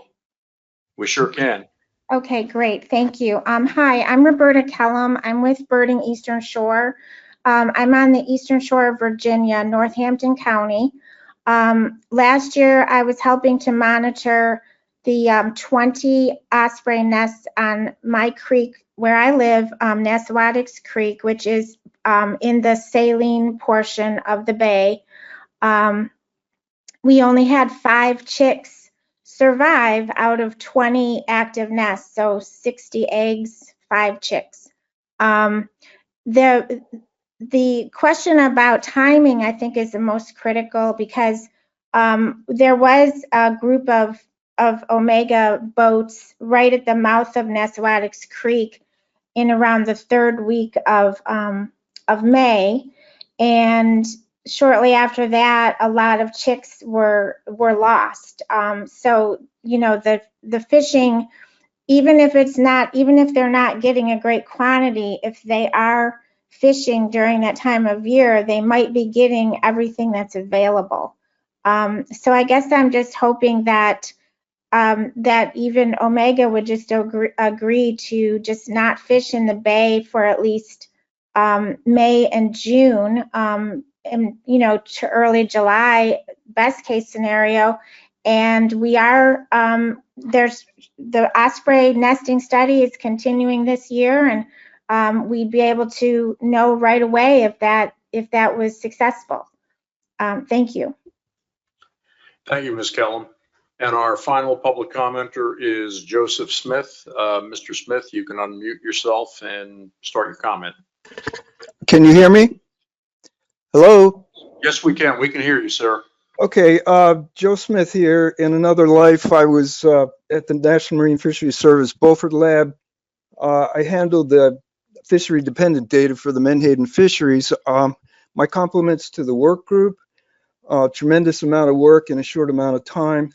We sure can. Okay, great, thank you. Hi, I'm Roberta Kellum. I'm with Birding Eastern Shore. I'm on the Eastern Shore of Virginia, Northampton County. Last year, I was helping to monitor the 20 osprey nests on my creek where I live, Nassawadox Creek, which is in the saline portion of the bay. We only had 5 chicks survive out of 20 active nests, so 60 eggs, 5 chicks. The question about timing, I think, is the most critical, because there was a group of Omega boats right at the mouth of Nassawadox Creek in around the 3rd week of May, and shortly after that, a lot of chicks were lost. So the fishing, even if they're not getting a great quantity, if they are fishing during that time of year, they might be getting everything that's available. So I guess I'm just hoping that that even Omega would just agree to just not fish in the bay for at least May and June, and to early July, best case scenario. And we are there's the osprey nesting study is continuing this year, and we'd be able to know right away if that was successful. Thank you. Thank you, Ms. Kellum. And our final public commenter is Joseph Smith. Mr. Smith, you can unmute yourself and start your comment. Can you hear me? Hello? Yes, we can. We can hear you, sir. Okay, Joe Smith here. In another life, I was at the National Marine Fisheries Service Beaufort Lab. I handled the fishery-dependent data for the Menhaden fisheries. My compliments to the work group. Tremendous amount of work in a short amount of time.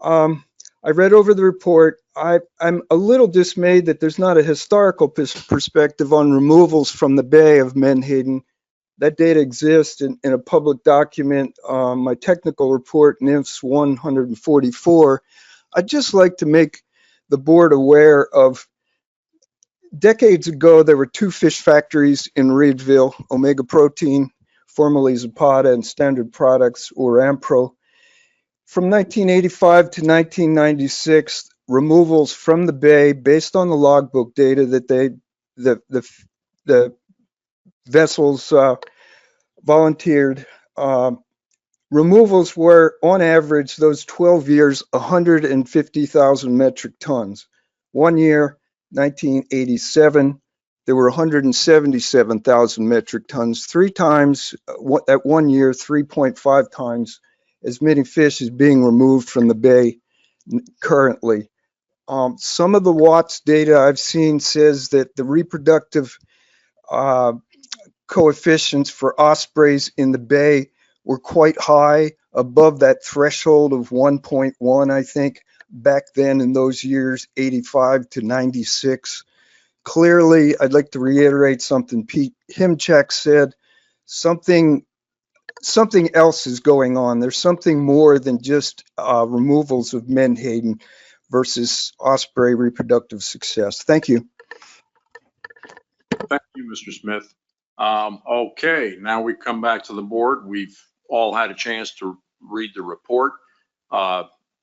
I read over the report. I'm a little dismayed that there's not a historical perspective on removals from the bay of Menhaden. That data exists in a public document, my technical report, NIFS 144. I'd just like to make the board aware of, decades ago, there were 2 fish factories in Reedville, Omega Protein, formerly Zapata, and Standard Products, or Ampro. From 1985 to 1996, removals from the bay based on the logbook data that the vessels volunteered. Removals were, on average, those 12 years, 150,000 metric tons. 1 year, 1987, there were 177,000 metric tons. 3 times, at 1 year, 3.5 times as many fish is being removed from the bay currently. Some of the Watts data I've seen says that the reproductive coefficients for ospreys in the bay were quite high, above that threshold of 1.1, I think, back then in those years, 85 to 96. Clearly, I'd like to reiterate something Pete Himchak said. something else is going on. There's something more than just removals of Menhaden versus osprey reproductive success. Thank you. Thank you, Mr. Smith. Okay, now we come back to the board. We've all had a chance to read the report.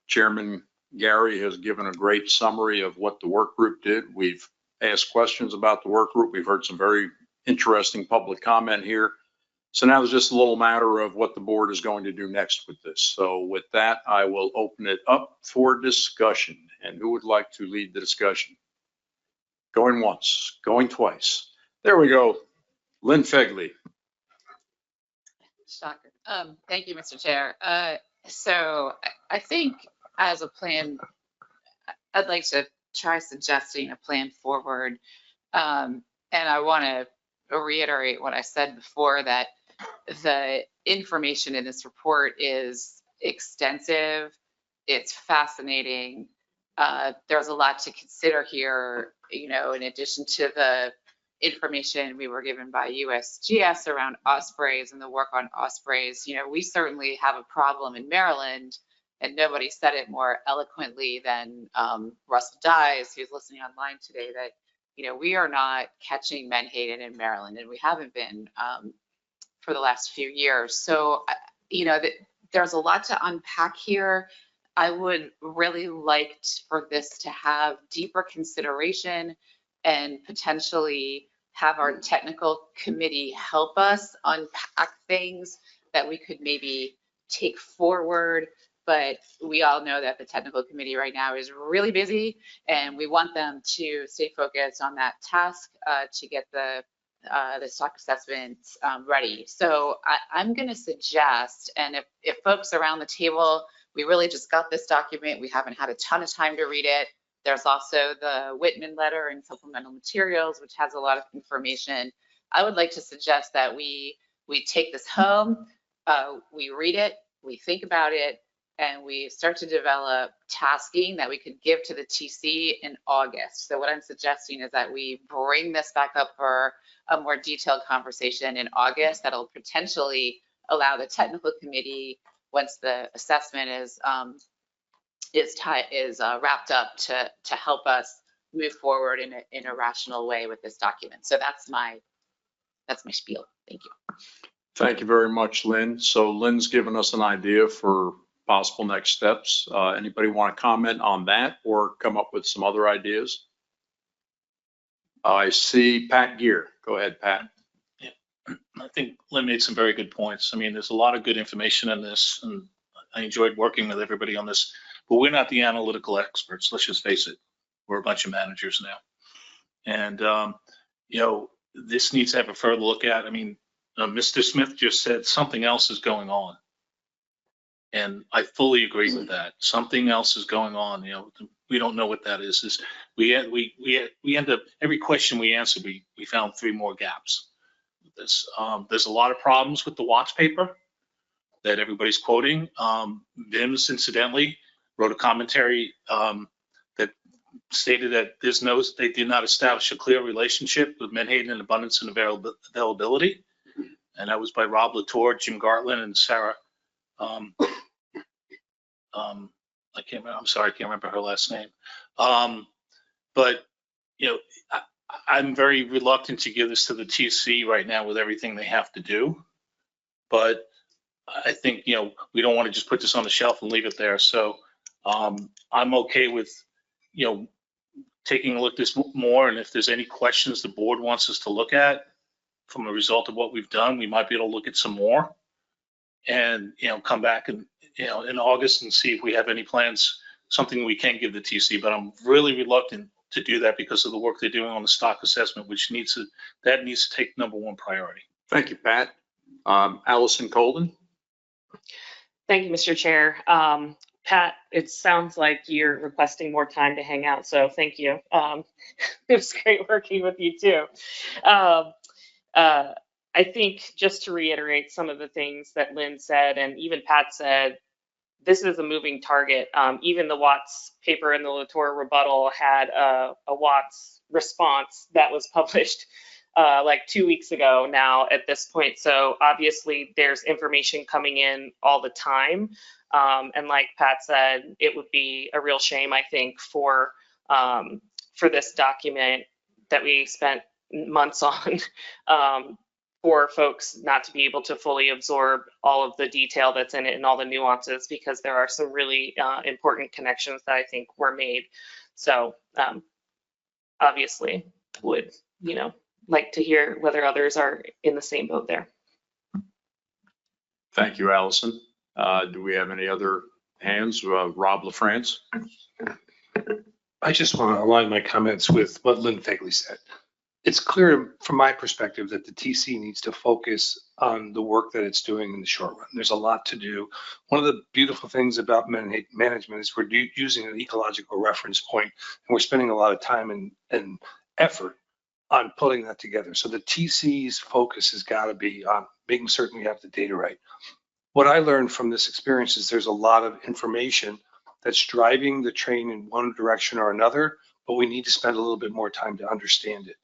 Chairman Gary has given a great summary of what the work group did. We've asked questions about the work group. We've heard some very interesting public comment here. So now it's just a little matter of what the board is going to do next with this. So with that, I will open it up for discussion. And who would like to lead the discussion? Going once, going twice. There we go. Lynn Fegley. Shocker. Thank you, Mr. Chair. So I think as a plan, I'd like to try suggesting a plan forward. And I want to reiterate what I said before, that the information in this report is extensive. It's fascinating. There's a lot to consider here, you know, in addition to the information we were given by USGS around ospreys and the work on ospreys. You know, we certainly have a problem in Maryland, and nobody said it more eloquently than Russell Dyes, who's listening online today, that, you know, we are not catching Menhaden in Maryland, and we haven't been for the last few years. So, you know, there's a lot to unpack here. I would really like for this to have deeper consideration and potentially have our technical committee help us unpack things that we could maybe take forward. But we all know that the technical committee right now is really busy, and we want them to stay focused on that task to get the stock assessments ready. So I'm going to suggest, and if folks around the table, we really just got this document, we haven't had a ton of time to read it. There's also the Whitman letter and supplemental materials, which has a lot of information. I would like to suggest that we take this home, we read it, we think about it, and we start to develop tasking that we could give to the TC in August. So what I'm suggesting is that we bring this back up for a more detailed conversation in August that'll potentially allow the technical committee, once the assessment is wrapped up, to help us move forward in a rational way with this document. So that's my spiel. Thank you. Thank you very much, Lynn. So Lynn's given us an idea for possible next steps. Anybody want to comment on that or come up with some other ideas? I see Pat Gear. Go ahead, Pat. Yeah, I think Lynn made some very good points. I mean, there's a lot of good information in this, and I enjoyed working with everybody on this, but we're not the analytical experts. Let's just face it. We're a bunch of managers now. And, you know, this needs to have a further look at. I mean, Mr. Smith just said something else is going on. And I fully agree with that. Something else is going on. You know, we don't know what that is. We end up, every question we answer, we found 3 more gaps. There's a lot of problems with the Watts paper that everybody's quoting. VIMS, incidentally, wrote a commentary that stated that they did not establish a clear relationship with Menhaden and abundance and availability. And that was by Rob Latour, Jim Gartland, and Sarah. I can't remember her last name. But, you know, I'm very reluctant to give this to the TC right now with everything they have to do. But I think, you know, we don't want to just put this on the shelf and leave it there. So I'm okay with, you know, taking a look at this more. And if there's any questions the board wants us to look at from a result of what we've done, we might be able to look at some more and, you know, come back and, you know, in August and see if we have any plans, something we can give the TC. But I'm really reluctant to do that because of the work they're doing on the stock assessment, which needs to take #1 priority. Thank you, Pat. Allison Colden. Thank you, Mr. Chair. Pat, it sounds like you're requesting more time to hang out, so thank you. It was great working with you too. I think just to reiterate some of the things that Lynn said and even Pat said, this is a moving target. Even the Watts paper and the Latour rebuttal had a Watts response that was published like 2 weeks ago now at this point. So obviously there's information coming in all the time. And like Pat said, it would be a real shame, I think, for this document that we spent months on, for folks not to be able to fully absorb all of the detail that's in it and all the nuances, because there are some really important connections that I think were made. So obviously would, like to hear whether others are in the same boat there. Thank you, Allison. Do we have any other hands? Rob LaFrance? I just want to align my comments with what Lynn Fagley said. It's clear from my perspective that the TC needs to focus on the work that it's doing in the short run. There's a lot to do. One of the beautiful things about management is we're using an ecological reference point, and we're spending a lot of time and effort on putting that together. So the TC's focus has got to be on making certain we have the data right. What I learned from this experience is there's a lot of information that's driving the train in one direction or another, but we need to spend a little bit more time to understand it.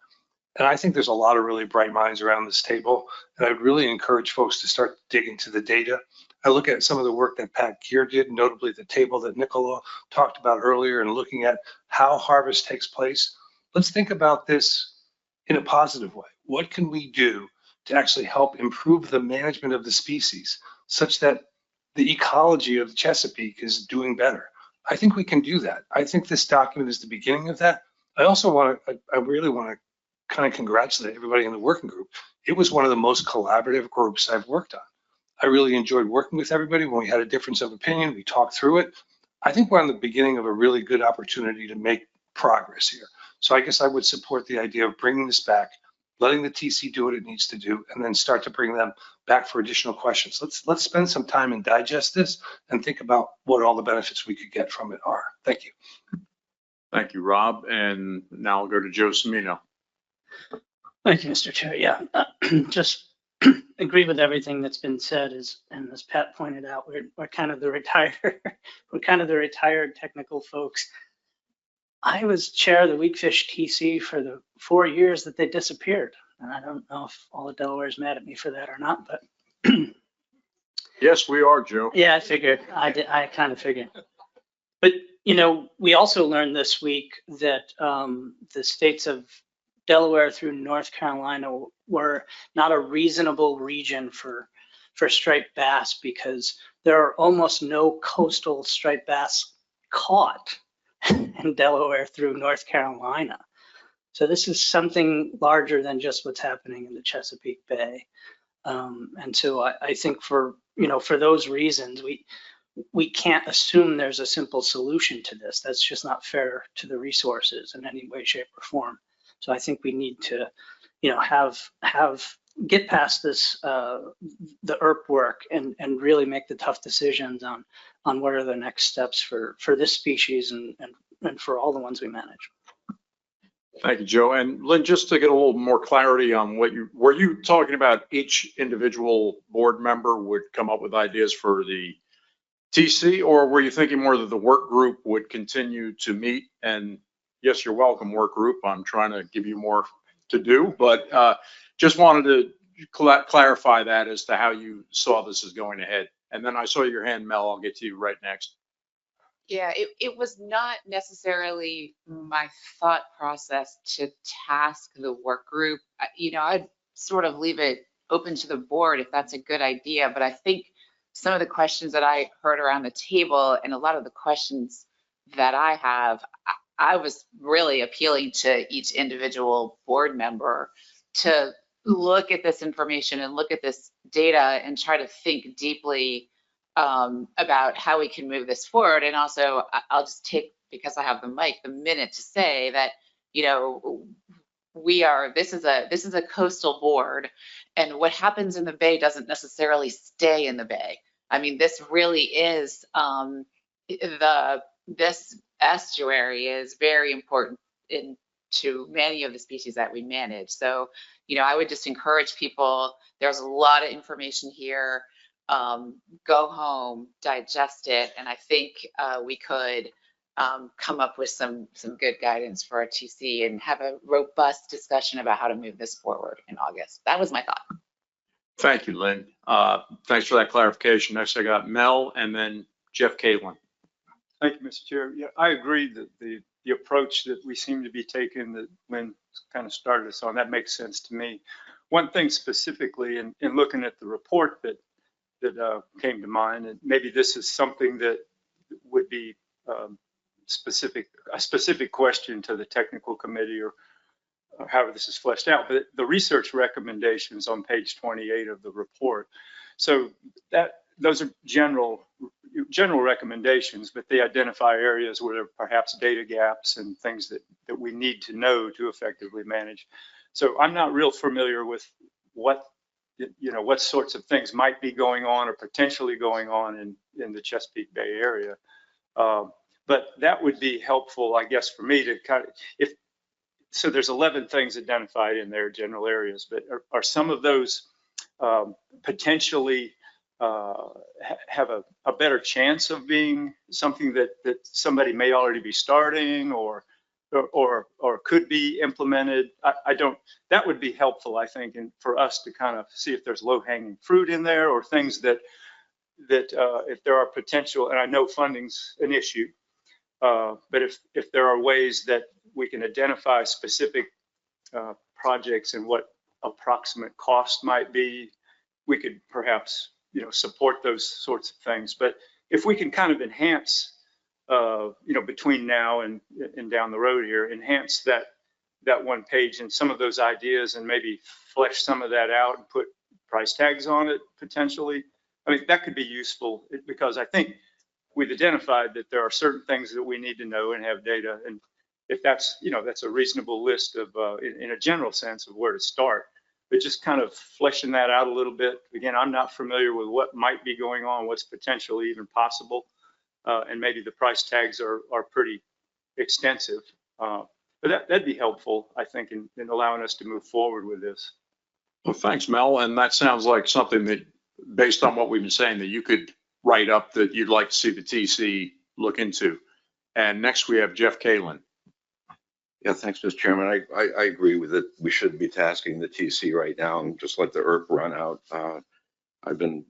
And I think there's a lot of really bright minds around this table, and I'd really encourage folks to start digging into the data. I look at some of the work that Pat Gear did, notably the table that Nicola talked about earlier, and looking at how harvest takes place. Let's think about this in a positive way. What can we do to actually help improve the management of the species such that the ecology of the Chesapeake is doing better? I think we can do that. I think this document is the beginning of that. I really want to kind of congratulate everybody in the working group. It was one of the most collaborative groups I've worked on. I really enjoyed working with everybody. When we had a difference of opinion, we talked through it. I think we're on the beginning of a really good opportunity to make progress here. So I guess I would support the idea of bringing this back, letting the TC do what it needs to do, and then start to bring them back for additional questions. Let's spend some time and digest this and think about what all the benefits we could get from it are. Thank you. Thank you, Rob. And now I'll go to Joe Semino. Thank you, Mr. Chair. Yeah, just agree with everything that's been said. And as Pat pointed out, we're kind of the retired technical folks. I was chair of the Weakfish TC for the 4 years that they disappeared, and I don't know if all of Delaware is mad at me for that or not, but yes, we are, Joe. yeah, I figured. I kind of figured. But we also learned this week that the states of Delaware through North Carolina were not a reasonable region for striped bass, because there are almost no coastal striped bass caught in Delaware through North Carolina. So this is something larger than just what's happening in the Chesapeake Bay. And so I think for those reasons, we can't assume there's a simple solution to this. That's just not fair to the resources in any way, shape, or form. So I think we need to, get past this, the ERP work and really make the tough decisions on what are the next steps for this species and for all the ones we manage. Thank you, Joe. And Lynn, just to get a little more clarity on were you talking about each individual board member would come up with ideas for the TC, or were you thinking more that the work group would continue to meet? And yes, you're welcome, work group. I'm trying to give you more to do, but just wanted to clarify that as to how you saw this as going ahead. And then I saw your hand, Mel. I'll get to you right next. Yeah, it was not necessarily my thought process to task the work group. I'd sort of leave it open to the board if that's a good idea. But I think some of the questions that I heard around the table and a lot of the questions that I have, I was really appealing to each individual board member to look at this information and look at this data and try to think deeply about how we can move this forward. And also, I'll just take, because I have the mic, the minute to say that, this is a coastal board, and what happens in the Bay doesn't necessarily stay in the Bay. I mean, this really is, this estuary is very important to many of the species that we manage. So, I would just encourage people, there's a lot of information here. Go home, digest it, and I think we could come up with some good guidance for our TC and have a robust discussion about how to move this forward in August. That was my thought. Thank you, Lynn. Thanks for that clarification. Next, I got Mel and then Jeff Caitlin. Thank you, Mr. Chair. Yeah, I agree that the approach that we seem to be taking, that Lynn kind of started us on, that makes sense to me. One thing specifically in looking at the report that came to mind, and maybe this is something that would be a specific question to the technical committee or however this is fleshed out, but the research recommendations on page 28 of the report. So those are general recommendations, but they identify areas where there are perhaps data gaps and things that we need to know to effectively manage. So I'm not real familiar with what sorts of things might be going on or potentially going on in the Chesapeake Bay area. But that would be helpful, I guess, for me to kind of, so there's 11 things identified in their general areas, but are some of those potentially have a better chance of being something that somebody may already be starting or could be implemented? I don't, that would be helpful, I think, and for us to kind of see if there's low-hanging fruit in there or things that if there are potential, and I know funding's an issue, but if there are ways that we can identify specific projects and what approximate cost might be, we could perhaps, support those sorts of things. But if we can kind of enhance, between now and down the road here, enhance that one page and some of those ideas and maybe flesh some of that out and put price tags on it potentially, I mean, that could be useful because I think we've identified that there are certain things that we need to know and have data. And if that's, that's a reasonable list of, in a general sense of where to start, but just kind of fleshing that out a little bit. Again, I'm not familiar with what might be going on, what's potentially even possible. And maybe the price tags are pretty extensive. But that'd be helpful, I think, in allowing us to move forward with this. Well, thanks, Mel. And that sounds like something that, based on what we've been saying, that you could write up that you'd like to see the TC look into. And next we have Jeff Caitlin. Yeah, thanks, Mr. Chairman. I agree with it. We should be tasking the TC right now and just let the ERP run out. I've been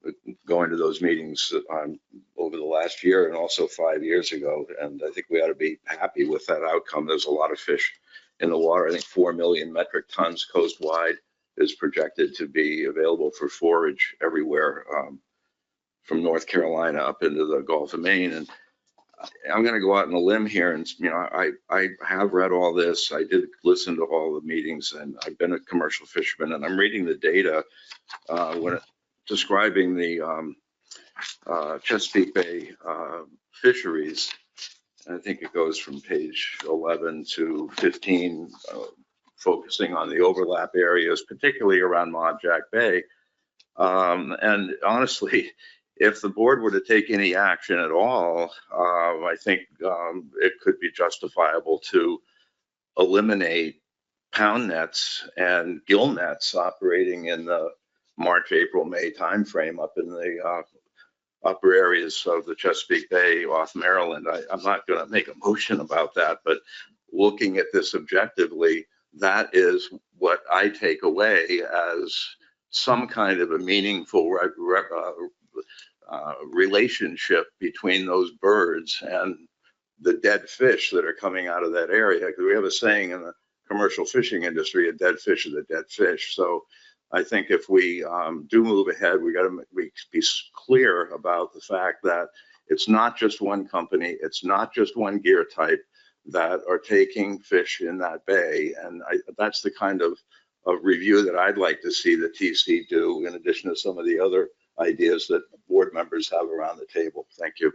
going to those meetings over the last year and also 5 years ago, and I think we ought to be happy with that outcome. There's a lot of fish in the water. I think 4 million metric tons coastwide is projected to be available for forage everywhere from North Carolina up into the Gulf of Maine. And I'm going to go out on a limb here, and I have read all this. I did listen to all the meetings, and I've been a commercial fisherman, and I'm reading the data when describing the Chesapeake Bay fisheries. And I think it goes from page 11 to 15, focusing on the overlap areas, particularly around Mob Jack Bay. And honestly, if the board were to take any action at all, I think it could be justifiable to eliminate pound nets and gill nets operating in the March, April, May timeframe up in the upper areas of the Chesapeake Bay off Maryland. I'm not going to make a motion about that, but looking at this objectively, that is what I take away as some kind of a meaningful relationship between those birds and the dead fish that are coming out of that area. Because we have a saying in the commercial fishing industry, a dead fish is a dead fish. So I think if we do move ahead, we got to be clear about the fact that it's not just one company, it's not just one gear type that are taking fish in that bay. And that's the kind of review that I'd like to see the TC do, in addition to some of the other ideas that board members have around the table. Thank you.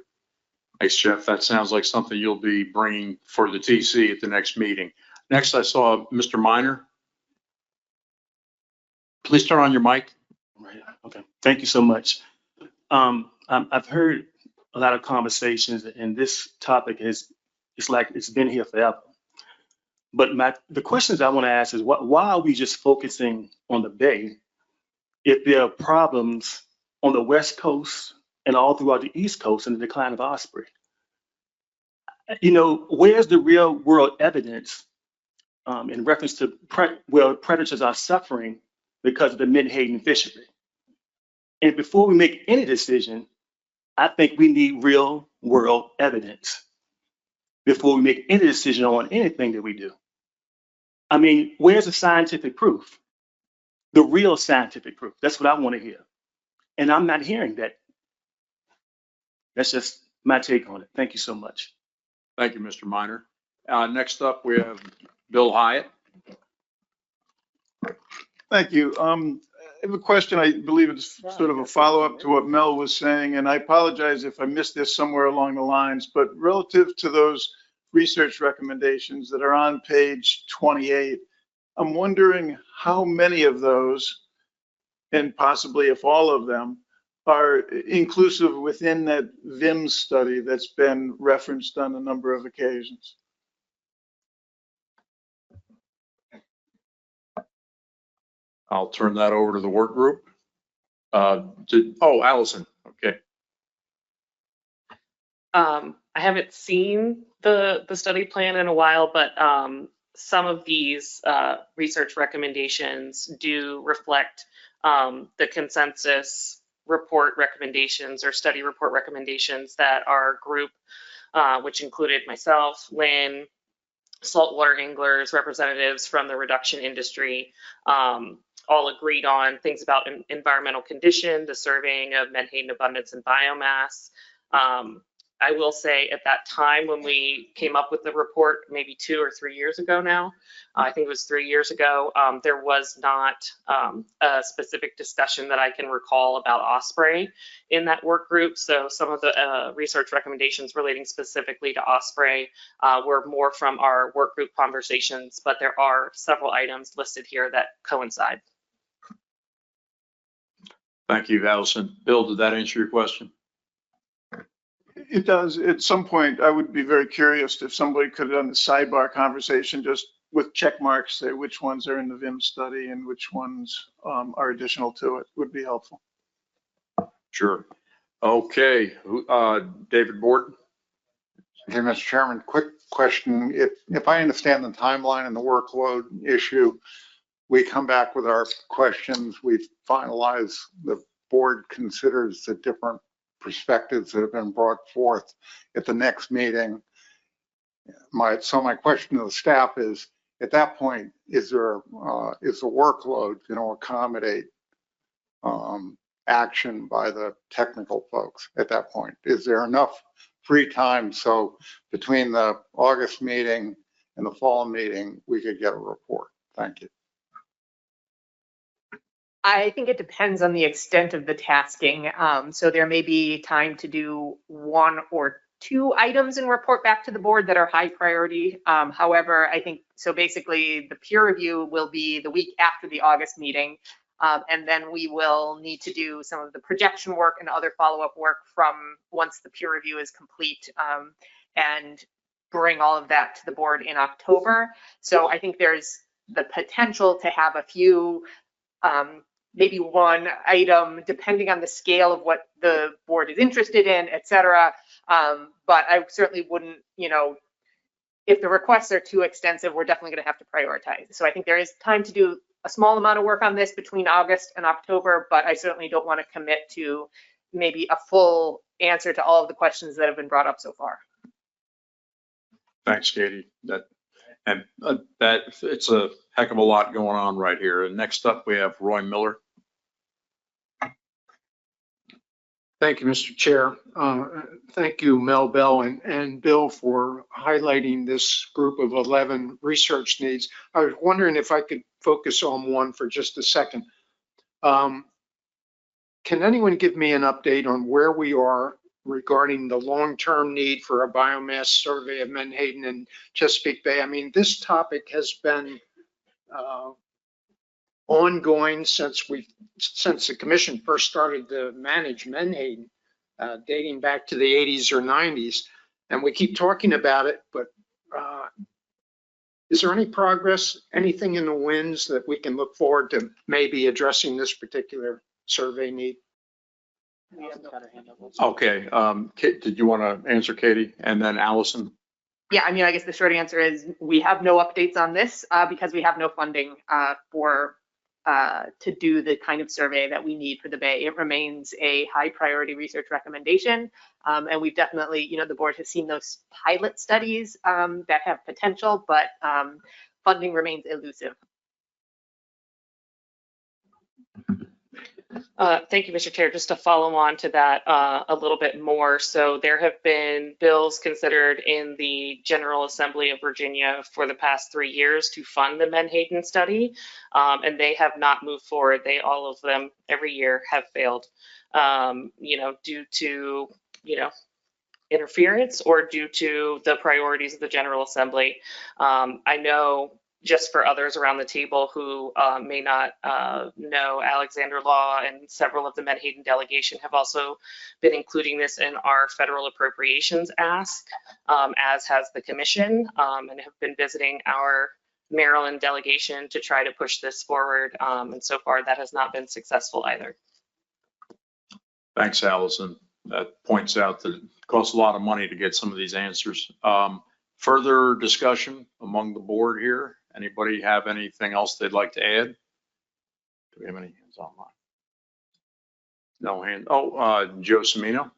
Thanks, Jeff. That sounds like something you'll be bringing for the TC at the next meeting. Next, I saw Mr. Minor. Please turn on your mic. Right. Okay. Thank you so much. I've heard a lot of conversations, and this topic it's like it's been here forever. But the questions I want to ask is why are we just focusing on the Bay if there are problems on the West Coast and all throughout the East Coast in the decline of osprey? you know, where's the real world evidence in reference to where predators are suffering because of the Menhaden fishery? And before we make any decision, I think we need real world evidence before we make any decision on anything that we do. I mean, where's the scientific proof? The real scientific proof. That's what I want to hear. And I'm not hearing that. That's just my take on it. Thank you so much. Thank you, Mr. Minor. Next up, we have Bill Hyatt. Thank you. I have a question. I believe it's sort of a follow-up to what Mel was saying, and I apologize if I missed this somewhere along the lines, but relative to those research recommendations that are on page 28, I'm wondering how many of those, and possibly if all of them, are inclusive within that VIM study that's been referenced on a number of occasions. I'll turn that over to the work group. Allison, okay. I haven't seen the study plan in a while, but some of these research recommendations do reflect the consensus report recommendations or study report recommendations that our group, which included myself, Lynn, saltwater anglers, representatives from the reduction industry, all agreed on things about environmental condition, the surveying of menhaden abundance and biomass. I will say at that time when we came up with the report, maybe 2 or 3 years ago now, I think it was 3 years ago, there was not a specific discussion that I can recall about osprey in that work group. So some of the research recommendations relating specifically to osprey were more from our work group conversations, but there are several items listed here that coincide. Thank you, Allison. Bill, did that answer your question? It does. At some point, I would be very curious if somebody could have done the sidebar conversation just with check marks, say which ones are in the VIM study and which ones are additional to it, would be helpful. Sure. Okay, David Borden. Okay, Mr. Chairman, quick question. If I understand the timeline and the workload issue, we come back with our questions, we finalize, the board considers the different perspectives that have been brought forth at the next meeting. So my question to the staff is, at that point, is the workload going to accommodate action by the technical folks at that point? Is there enough free time so between the August meeting and the fall meeting, we could get a report? Thank you. I think it depends on the extent of the tasking. So there may be time to do 1 or 2 items and report back to the board that are high priority. However, I think, so basically the peer review will be the week after the August meeting. And then we will need to do some of the projection work and other follow-up work from once the peer review is complete, and bring all of that to the board in October. So I think there's the potential to have a few, maybe 1 item, depending on the scale of what the board is interested in, et cetera. But I certainly wouldn't, if the requests are too extensive, we're definitely going to have to prioritize. So I think there is time to do a small amount of work on this between August and October, but I certainly don't want to commit to maybe a full answer to all of the questions that have been brought up so far. Thanks, Katie. It's a heck of a lot going on right here. And next up, we have Roy Miller. Thank you, Mr. Chair. Thank you, Mel Bell and Bill, for highlighting this group of 11 research needs. I was wondering if I could focus on one for just a second. Can anyone give me an update on where we are regarding the long-term need for a biomass survey of Menhaden and Chesapeake Bay? I mean, this topic has been ongoing since the commission first started to manage Menhaden, dating back to the 80s or 90s, and we keep talking about it, but is there any progress, anything in the winds that we can look forward to maybe addressing this particular survey need? Okay, did you want to answer, Katie? And then Allison? Yeah, I mean, I guess the short answer is we have no updates on this because we have no funding to do the kind of survey that we need for the Bay. It remains a high priority research recommendation. And we've definitely, the board has seen those pilot studies that have potential, but funding remains elusive. Thank you, Mr. Chair. Just to follow on to that a little bit more. So there have been bills considered in the General Assembly of Virginia for the past 3 years to fund the Menhaden study, and they have not moved forward. All of them every year have failed, due to, interference or due to the priorities of the General Assembly. I know, just for others around the table who may not know, Alexander Law and several of the Menhaden delegation have also been including this in our federal appropriations ask, as has the commission, and have been visiting our Maryland delegation to try to push this forward. And so far that has not been successful either. Thanks, Allison. That points out that it costs a lot of money to get some of these answers. Further discussion among the board here? Anybody have anything else they'd like to add? Do we have any hands online? No hand. Oh, Joe Semino.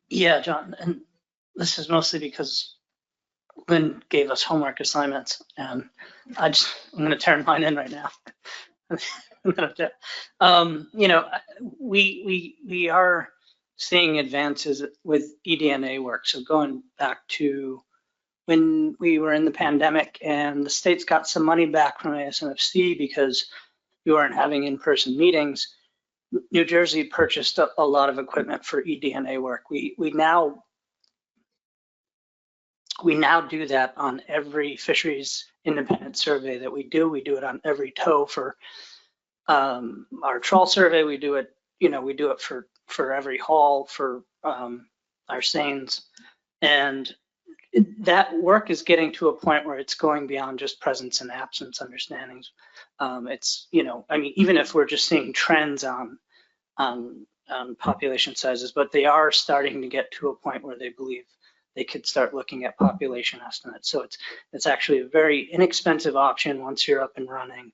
Yeah, John, and this is mostly because Lynn gave us homework assignments, and I'm going to turn mine in right now. We are seeing advances with eDNA work. So going back to when we were in the pandemic and the states got some money back from ASNFC because we weren't having in-person meetings, New Jersey purchased a lot of equipment for eDNA work. We now do that on every fisheries independent survey that we do. We do it on every tow for our trawl survey. We do it, for every haul for our seines. And that work is getting to a point where it's going beyond just presence and absence understandings. It's, even if we're just seeing trends on population sizes, but they are starting to get to a point where they believe they could start looking at population estimates. So it's actually a very inexpensive option once you're up and running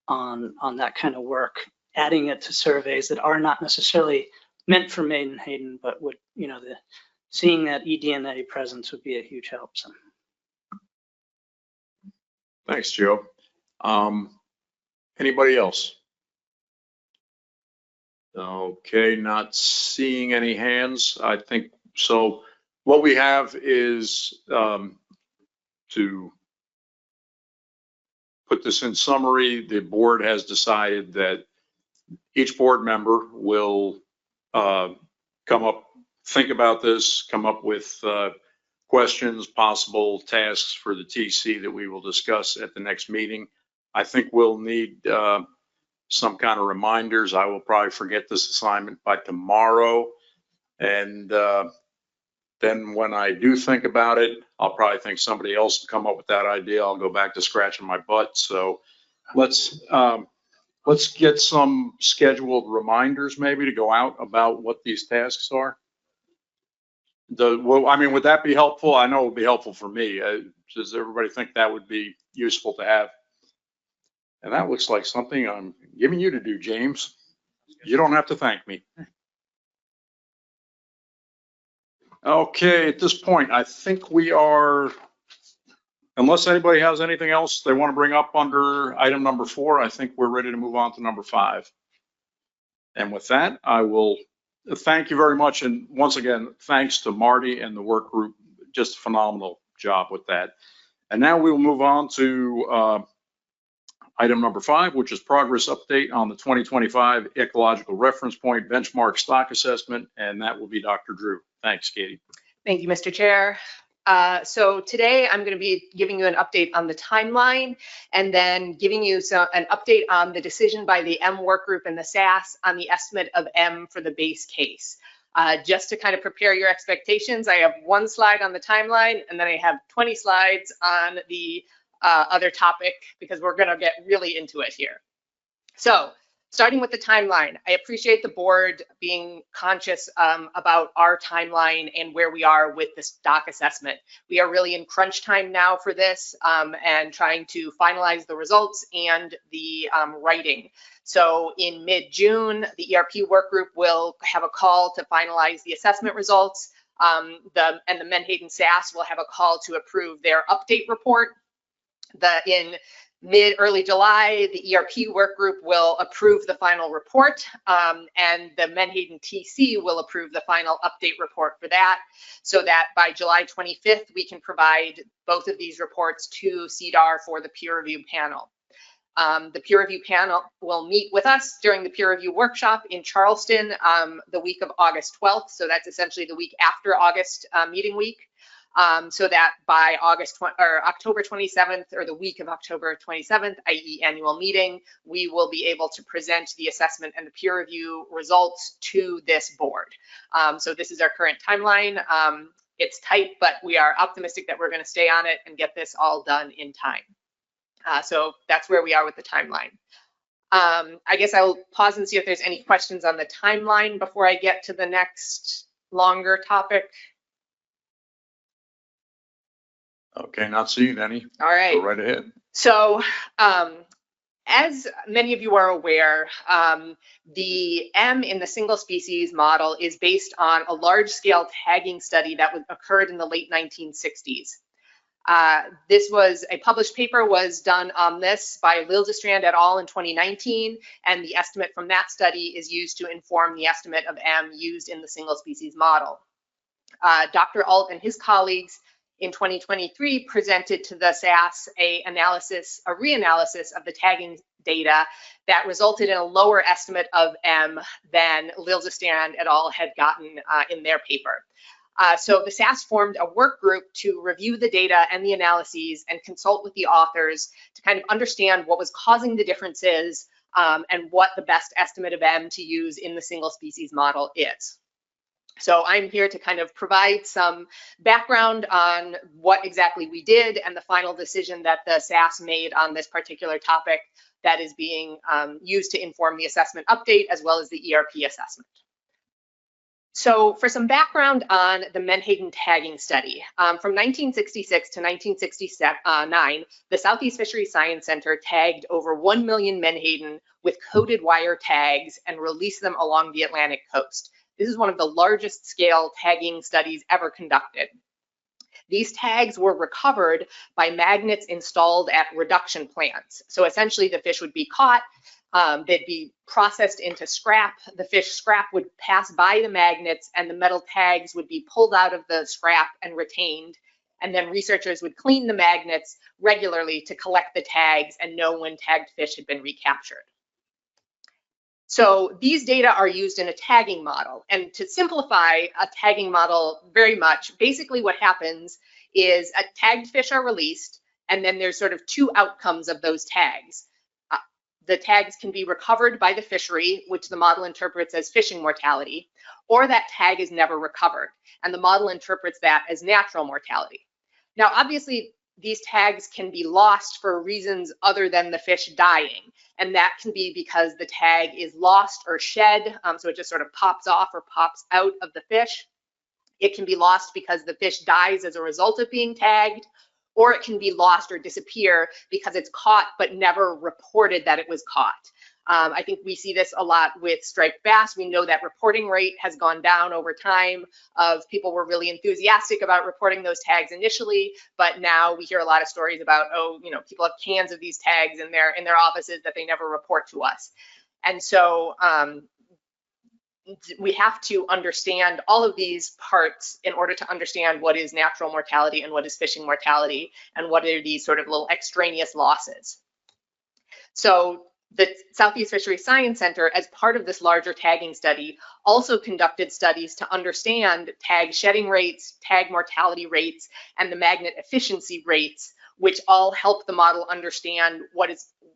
on that kind of work, adding it to surveys that are not necessarily meant for Menhaden, but would, seeing that eDNA presence would be a huge help. So. Thanks, Joe. Anybody else? Okay, not seeing any hands. I think so. What we have is to put this in summary. The board has decided that each board member will think about this, come up with questions, possible tasks for the TC that we will discuss at the next meeting. I think we'll need some kind of reminders. I will probably forget this assignment by tomorrow. And then when I do think about it, I'll probably think somebody else will come up with that idea. I'll go back to scratching my butt. So let's get some scheduled reminders maybe to go out about what these tasks are. Would that be helpful? I know it would be helpful for me. Does everybody think that would be useful to have? And that looks like something I'm giving you to do, James. You don't have to thank me. Okay, at this point, I think we are, unless anybody has anything else they want to bring up under item number 4, I think we're ready to move on to number 5. And with that, I will thank you very much. And once again, thanks to Marty and the work group, just a phenomenal job with that. And now we will move on to item number 5, which is progress update on the 2025 ecological reference point benchmark stock assessment. And that will be Dr. Drew. Thanks, Katie. Thank you, Mr. Chair. So today I'm going to be giving you an update on the timeline and then giving you an update on the decision by the M work group and the SAS on the estimate of M for the base case. Just to kind of prepare your expectations, I have 1 slide on the timeline and then I have 20 slides on the other topic because we're going to get really into it here. So starting with the timeline, I appreciate the board being conscious about our timeline and where we are with this doc assessment. We are really in crunch time now for this and trying to finalize the results and the writing. So in mid-June, the ERP work group will have a call to finalize the assessment results. The Menhaden SAS will have a call to approve their update report. In early July, the ERP work group will approve the final report, and the Menhaden TC will approve the final update report for that, so that by July 25th, we can provide both of these reports to CDAR for the peer review panel. The peer review panel will meet with us during the peer review workshop in Charleston the week of August 12th, so that's essentially the week after August meeting week. So that by October 27th, or the week of October 27th, i.e. annual meeting, we will be able to present the assessment and the peer review results to this board. So this is our current timeline. It's tight, but we are optimistic that we're going to stay on it and get this all done in time. So that's where we are with the timeline. I guess I'll pause and see if there's any questions on the timeline before I get to the next longer topic. Okay, not seeing any. All right. Go right ahead. So as many of you are aware, the M in the single species model is based on a large-scale tagging study that occurred in the late 1960s. This was a published paper was done on this by Liljestrand et al. In 2019, and the estimate from that study is used to inform the estimate of M used in the single species model. Dr. Alt and his colleagues in 2023 presented to the SAS a reanalysis of the tagging data that resulted in a lower estimate of M than Liljestrand et al. Had gotten in their paper. So the SAS formed a work group to review the data and the analyses and consult with the authors to kind of understand what was causing the differences and what the best estimate of M to use in the single species model is. So I'm here to kind of provide some background on what exactly we did and the final decision that the SAS made on this particular topic that is being used to inform the assessment update as well as the ERP assessment. So for some background on the Menhaden tagging study, from 1966 to 1969, the Southeast Fisheries Science Center tagged over 1 million Menhaden with coded wire tags and released them along the Atlantic coast. This is one of the largest scale tagging studies ever conducted. These tags were recovered by magnets installed at reduction plants. So essentially the fish would be caught, they'd be processed into scrap. The fish scrap would pass by the magnets and the metal tags would be pulled out of the scrap and retained. And then researchers would clean the magnets regularly to collect the tags and know when tagged fish had been recaptured. So these data are used in a tagging model. And to simplify a tagging model very much, basically what happens is tagged fish are released, and then there's sort of two outcomes of those tags. The tags can be recovered by the fishery, which the model interprets as fishing mortality, or that tag is never recovered, and the model interprets that as natural mortality. Now, obviously, these tags can be lost for reasons other than the fish dying, and that can be because the tag is lost or shed, so it just sort of pops off or pops out of the fish. It can be lost because the fish dies as a result of being tagged, or it can be lost or disappear because it's caught but never reported that it was caught. I think we see this a lot with striped bass. We know that reporting rate has gone down over time. People were really enthusiastic about reporting those tags initially, but now we hear a lot of stories about, oh, you know, people have cans of these tags in their offices that they never report to us. And so we have to understand all of these parts in order to understand what is natural mortality and what is fishing mortality and what are these sort of little extraneous losses. So the Southeast Fisheries Science Center, as part of this larger tagging study, also conducted studies to understand tag shedding rates, tag mortality rates, and the magnet efficiency rates, which all help the model understand what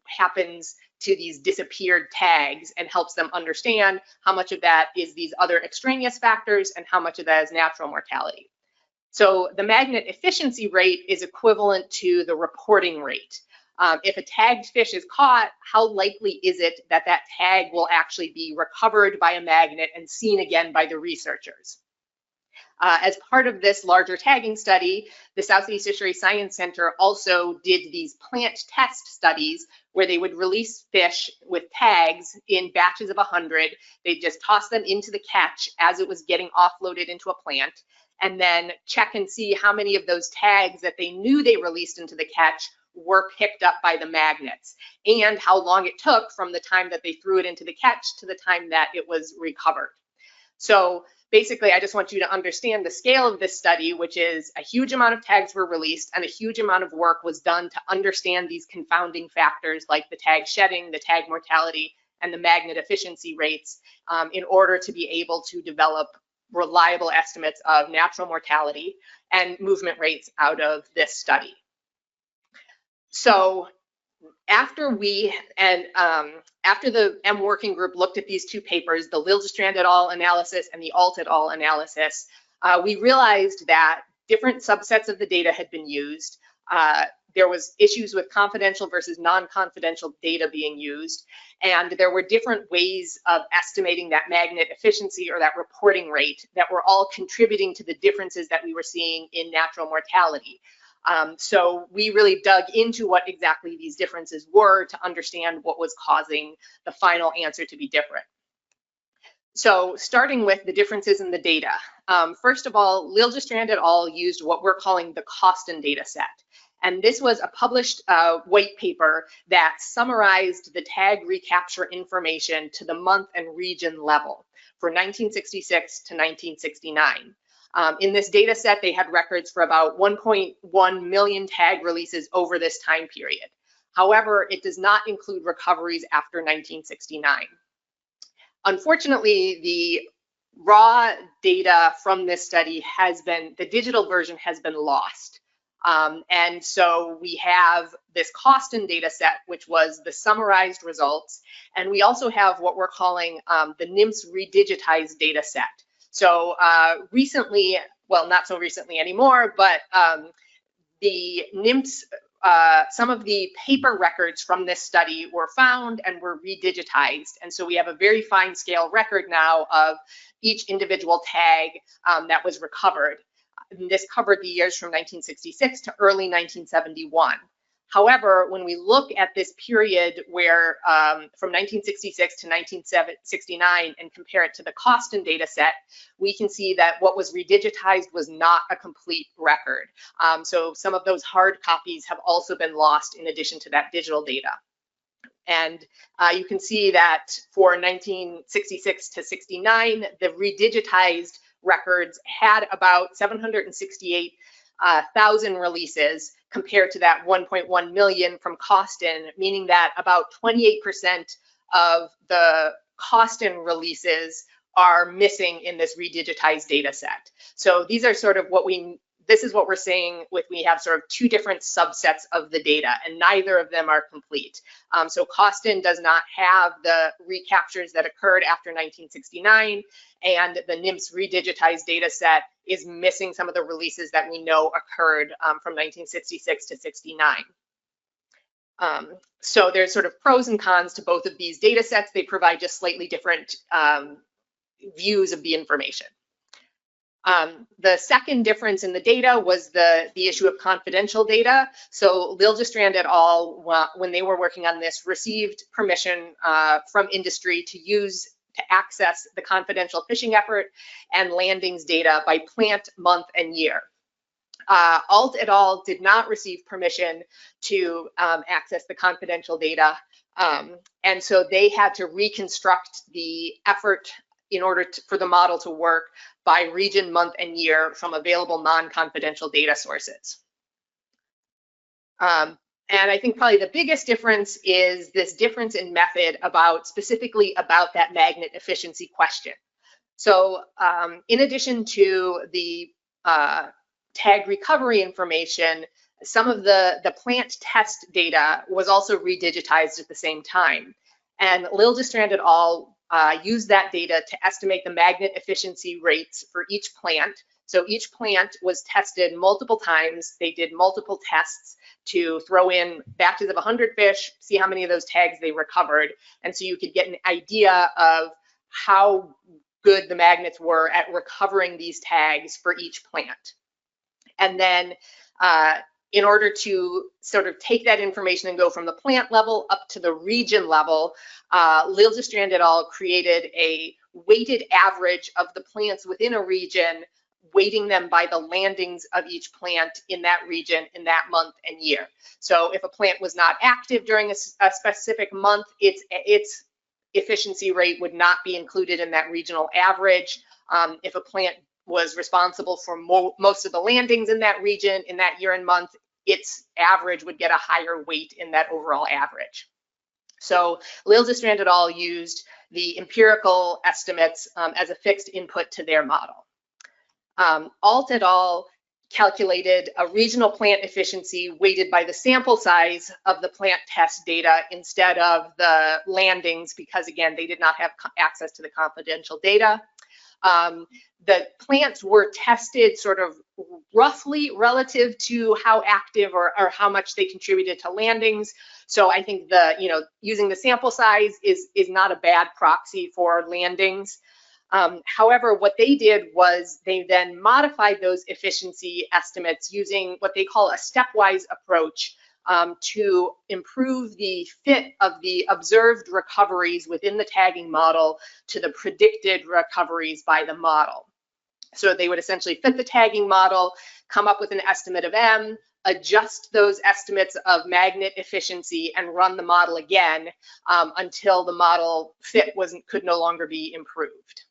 happens to these disappeared tags and helps them understand how much of that is these other extraneous factors and how much of that is natural mortality. So the magnet efficiency rate is equivalent to the reporting rate. If a tagged fish is caught, how likely is it that that tag will actually be recovered by a magnet and seen again by the researchers? As part of this larger tagging study, the Southeast Fisheries Science Center also did these plant test studies where they would release fish with tags in batches of 100. They'd just toss them into the catch as it was getting offloaded into a plant, and then check and see how many of those tags that they knew they released into the catch were picked up by the magnets, and how long it took from the time that they threw it into the catch to the time that it was recovered. So basically, I just want you to understand the scale of this study, which is a huge amount of tags were released and a huge amount of work was done to understand these confounding factors like the tag shedding, the tag mortality, and the magnet efficiency rates in order to be able to develop reliable estimates of natural mortality and movement rates out of this study. So after we after the M working group looked at these two papers, the Liljestrand et al. Analysis and the Alt et al. Analysis, we realized that different subsets of the data had been used. There was issues with confidential versus non-confidential data being used, and there were different ways of estimating that magnet efficiency or that reporting rate that were all contributing to the differences that we were seeing in natural mortality. So we really dug into what exactly these differences were to understand what was causing the final answer to be different. So starting with the differences in the data. First of all, Liljestrand et al. Used what we're calling the Coston data set. And this was a published white paper that summarized the tag recapture information to the month and region level for 1966 to 1969. In this data set, they had records for about 1.1 million tag releases over this time period. However, it does not include recoveries after 1969. Unfortunately, the raw data from this study the digital version has been lost. And so we have this Coston data set, which was the summarized results. And we also have what we're calling the NIMS redigitized data set. So recently, well, not so recently anymore, but the NIMS, some of the paper records from this study were found and were redigitized. And so we have a very fine scale record now of each individual tag that was recovered. And this covered the years from 1966 to early 1971. However, when we look at this period where from 1966 to 1969 and compare it to the Coston data set, we can see that what was redigitized was not a complete record. So some of those hard copies have also been lost in addition to that digital data. And you can see that for 1966 to 69, the redigitized records had about 768,000 releases compared to that 1.1 million from Coston, meaning that about 28% of the Coston releases are missing in this redigitized data set. So these are sort of this is what we're saying with we have sort of two different subsets of the data, and neither of them are complete. So Coston does not have the recaptures that occurred after 1969, and the NIMS redigitized data set is missing some of the releases that we know occurred from 1966 to 69. So there's sort of pros and cons to both of these data sets. They provide just slightly different views of the information. The second difference in the data was the issue of confidential data. So Liljestrand et al., when they were working on this, received permission from industry to access the confidential fishing effort and landings data by plant, month, and year. Alt et al. Did not receive permission to access the confidential data, and so they had to reconstruct the effort in order for the model to work by region, month, and year from available non-confidential data sources. And I think probably the biggest difference is this difference in method specifically about that magnet efficiency question. So in addition to the tag recovery information, some of the plant test data was also redigitized at the same time. And Liljestrand et al. Used that data to estimate the magnet efficiency rates for each plant. So each plant was tested multiple times. They did multiple tests to throw in batches of 100 fish, see how many of those tags they recovered. And so you could get an idea of how good the magnets were at recovering these tags for each plant. And then in order to sort of take that information and go from the plant level up to the region level, Liljestrand et al. Created a weighted average of the plants within a region, weighting them by the landings of each plant in that region in that month and year. So if a plant was not active during a specific month, its efficiency rate would not be included in that regional average. If a plant was responsible for most of the landings in that region in that year and month, its average would get a higher weight in that overall average. So Liljestrand et al. Used the empirical estimates as a fixed input to their model. Alt et al. Calculated a regional plant efficiency weighted by the sample size of the plant test data instead of the landings, because again, they did not have access to the confidential data. The plants were tested sort of roughly relative to how active or how much they contributed to landings. So I think using the sample size is not a bad proxy for landings. However, what they did was they then modified those efficiency estimates using what they call a stepwise approach to improve the fit of the observed recoveries within the tagging model to the predicted recoveries by the model. So they would essentially fit the tagging model, come up with an estimate of M, adjust those estimates of magnet efficiency, and run the model again until the model fit could no longer be improved.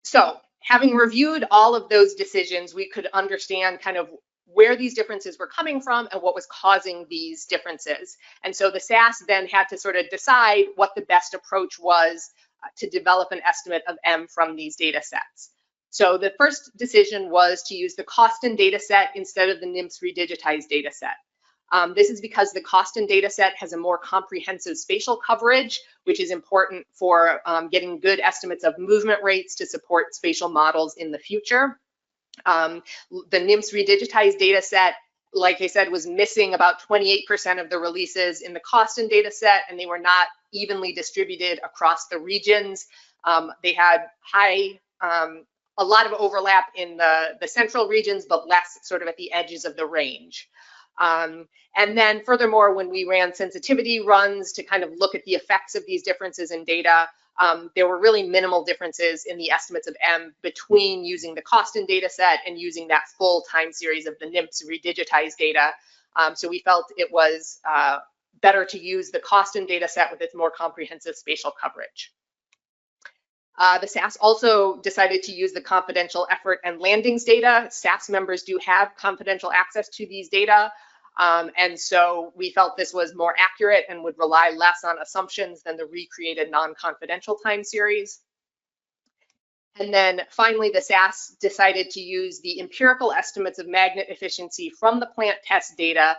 So having reviewed all of those decisions, we could understand kind of where these differences were coming from and what was causing these differences. And so the SAS then had to sort of decide what the best approach was to develop an estimate of M from these data sets. So the first decision was to use the Costin data set instead of the NIMS redigitized data set. This is because the Costin data set has a more comprehensive spatial coverage, which is important for getting good estimates of movement rates to support spatial models in the future. The NIMS redigitized data set, like I said, was missing about 28% of the releases in the Costin data set, and they were not evenly distributed across the regions. They had a lot of overlap in the central regions, but less sort of at the edges of the range. And then furthermore, when we ran sensitivity runs to kind of look at the effects of these differences in data, there were really minimal differences in the estimates of M between using the Costin data set and using that full time series of the NIMS redigitized data. So we felt it was better to use the Costin data set with its more comprehensive spatial coverage. The SAS also decided to use the confidential effort and landings data. SAS members do have confidential access to these data. And so we felt this was more accurate and would rely less on assumptions than the recreated non-confidential time series. And then finally, the SAS decided to use the empirical estimates of magnet efficiency from the plant test data,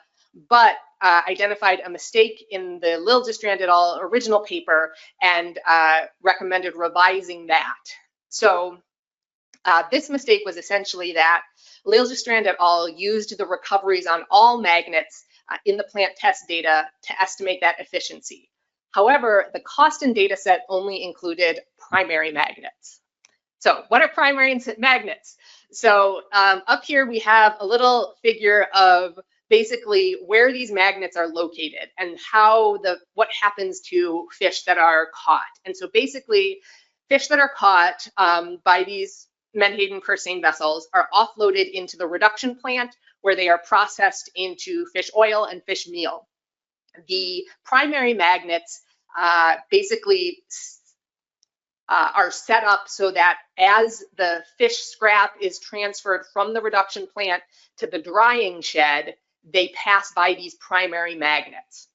but identified a mistake in the Liljestrand et al. Original paper and recommended revising that. So this mistake was essentially that Liljestrand et al. Used the recoveries on all magnets in the plant test data to estimate that efficiency. However, the Costin data set only included primary magnets. So what are primary magnets? So up here we have a little figure of basically where these magnets are located and what happens to fish that are caught. And so basically fish that are caught by these Menhaden purse seine vessels are offloaded into the reduction plant where they are processed into fish oil and fish meal. The primary magnets basically are set up so that as the fish scrap is transferred from the reduction plant to the drying shed, they pass by these primary magnets.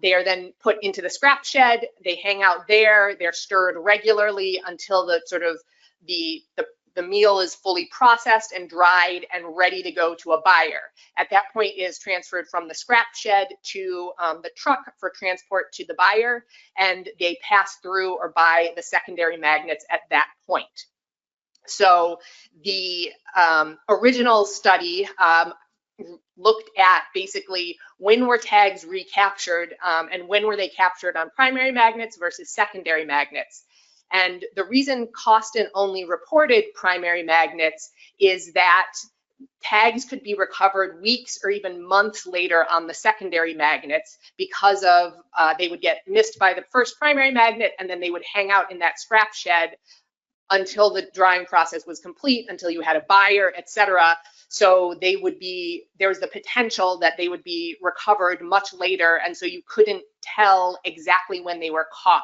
They are then put into the scrap shed, they hang out there, they're stirred regularly until the meal is fully processed and dried and ready to go to a buyer. At that point, it is transferred from the scrap shed to the truck for transport to the buyer, and they pass through or by the secondary magnets at that point. So the original study looked at basically when were tags recaptured and when were they captured on primary magnets versus secondary magnets. And the reason Costin only reported primary magnets is that tags could be recovered weeks or even months later on the secondary magnets because of they would get missed by the first primary magnet and then they would hang out in that scrap shed until the drying process was complete, until you had a buyer, etc. So they would be, there was the potential that they would be recovered much later, and so you couldn't tell exactly when they were caught.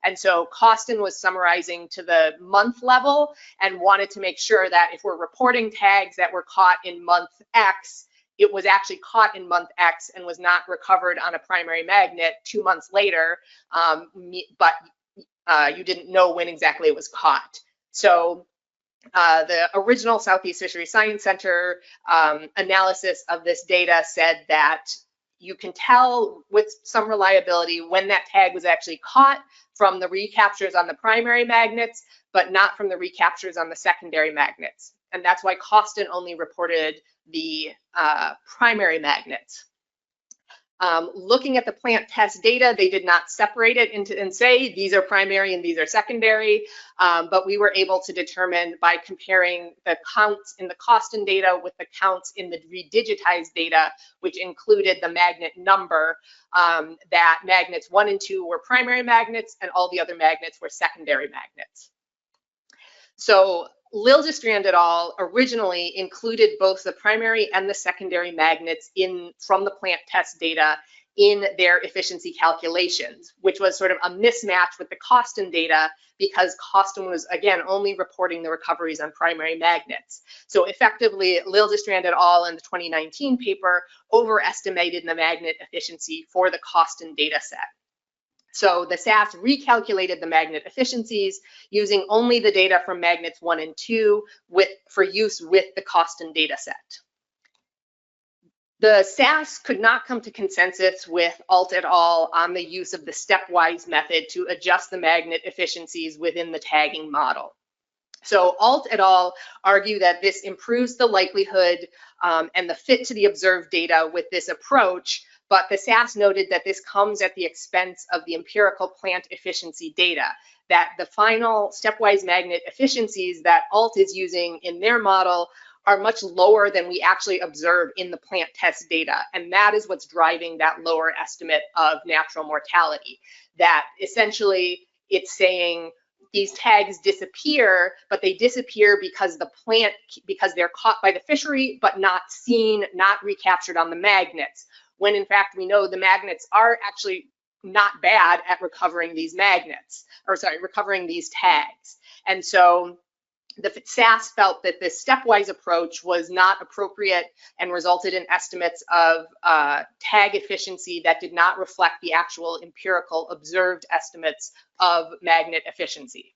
And so Costin was summarizing to the month level and wanted to make sure that if we're reporting tags that were caught in month X, it was actually caught in month X and was not recovered on a primary magnet 2 months later, but you didn't know when exactly it was caught. So the original Southeast Fisheries Science Center analysis of this data said that you can tell with some reliability when that tag was actually caught from the recaptures on the primary magnets, but not from the recaptures on the secondary magnets. And that's why Costin only reported the primary magnets. Looking at the plant test data, they did not separate it into and say these are primary and these are secondary, but we were able to determine by comparing the counts in the Costin data with the counts in the redigitized data, which included the magnet number, that magnets 1 and 2 were primary magnets and all the other magnets were secondary magnets. So Liljestrand et al. Originally included both the primary and the secondary magnets from the plant test data in their efficiency calculations, which was sort of a mismatch with the Costin data because Costin was, again, only reporting the recoveries on primary magnets. So effectively, Liljestrand et al. In the 2019 paper overestimated the magnet efficiency for the Costin data set. So the SAS recalculated the magnet efficiencies using only the data from magnets 1 and 2 for use with the Costin data set. The SAS could not come to consensus with Alt et al. On the use of the stepwise method to adjust the magnet efficiencies within the tagging model. So Alt et al. Argue that this improves the likelihood and the fit to the observed data with this approach, but the SAS noted that this comes at the expense of the empirical plant efficiency data, that the final stepwise magnet efficiencies that Alt is using in their model are much lower than we actually observe in the plant test data. And that is what's driving that lower estimate of natural mortality, that essentially it's saying these tags disappear, but they disappear because because they're caught by the fishery, but not seen, not recaptured on the magnets. When in fact we know the magnets are actually not bad at recovering these magnets, or sorry, recovering these tags. And so the SAS felt that this stepwise approach was not appropriate and resulted in estimates of tag efficiency that did not reflect the actual empirical observed estimates of magnet efficiency.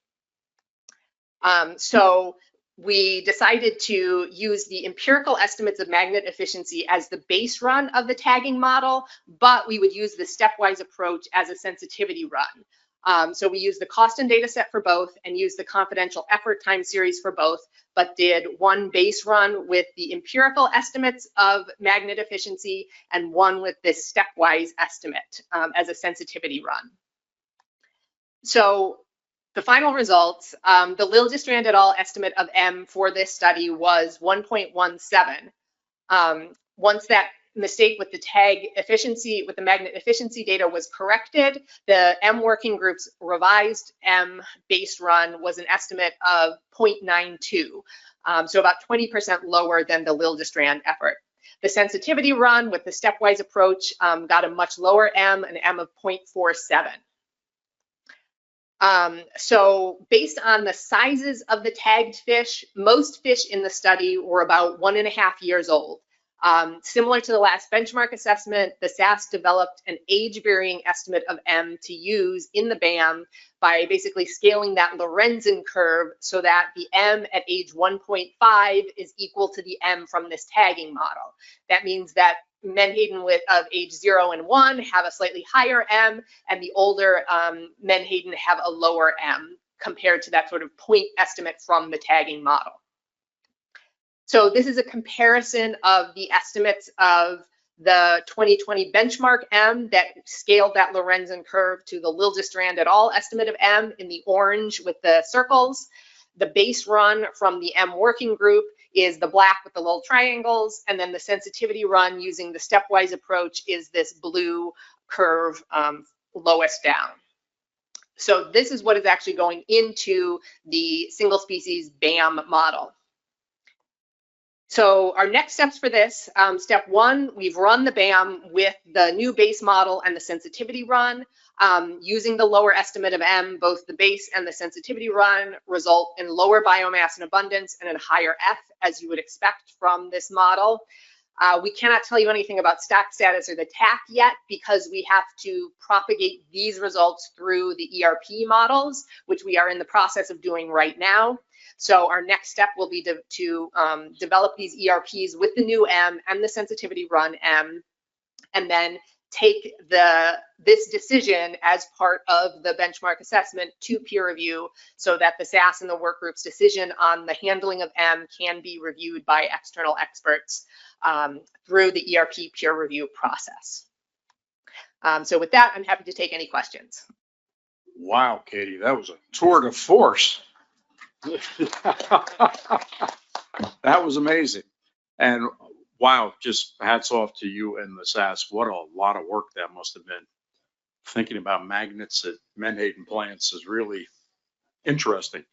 So we decided to use the empirical estimates of magnet efficiency as the base run of the tagging model, but we would use the stepwise approach as a sensitivity run. So we used the Costin data set for both and used the confidential effort time series for both, but did one base run with the empirical estimates of magnet efficiency and one with this stepwise estimate as a sensitivity run. So the final results, the Liljestrand et al. Estimate of M for this study was 1.17. Once that mistake with the tag efficiency, with the magnet efficiency data was corrected, the M working group's revised M base run was an estimate of 0.92, so about 20% lower than the Liljestrand effort. The sensitivity run with the stepwise approach got a much lower M, an M of 0.47. So based on the sizes of the tagged fish, most fish in the study were about 1.5 years old. Similar to the last benchmark assessment, the SAS developed an age-varying estimate of M to use in the BAM by basically scaling that Lorenzen curve so that the M at age 1.5 is equal to the M from this tagging model. That means that Menhaden of age 0 and 1 have a slightly higher M, and the older Menhaden have a lower M compared to that sort of point estimate from the tagging model. So this is a comparison of the estimates of the 2020 benchmark M that scaled that Lorenzen curve to the Liljestrand et al. Estimate of M in the orange with the circles. The base run from the M working group is the black with the little triangles, and then the sensitivity run using the stepwise approach is this blue curve lowest down. So this is what is actually going into the single species BAM model. So our next steps for this, step one, we've run the BAM with the new base model and the sensitivity run. Using the lower estimate of M, both the base and the sensitivity run result in lower biomass and abundance and a higher F, as you would expect from this model. We cannot tell you anything about stack status or the TAC yet because we have to propagate these results through the ERP models, which we are in the process of doing right now. So our next step will be to develop these ERPs with the new M and the sensitivity run M, and then take this decision as part of the benchmark assessment to peer review so that the SAS and the work group's decision on the handling of M can be reviewed by external experts through the ERP peer review process. So with that, I'm happy to take any questions. Wow, Katie, that was a tour de force. That was amazing. And wow, just hats off to you and the SAS. What a lot of work that must have been. Thinking about magnets at Menhaden plants is really interesting.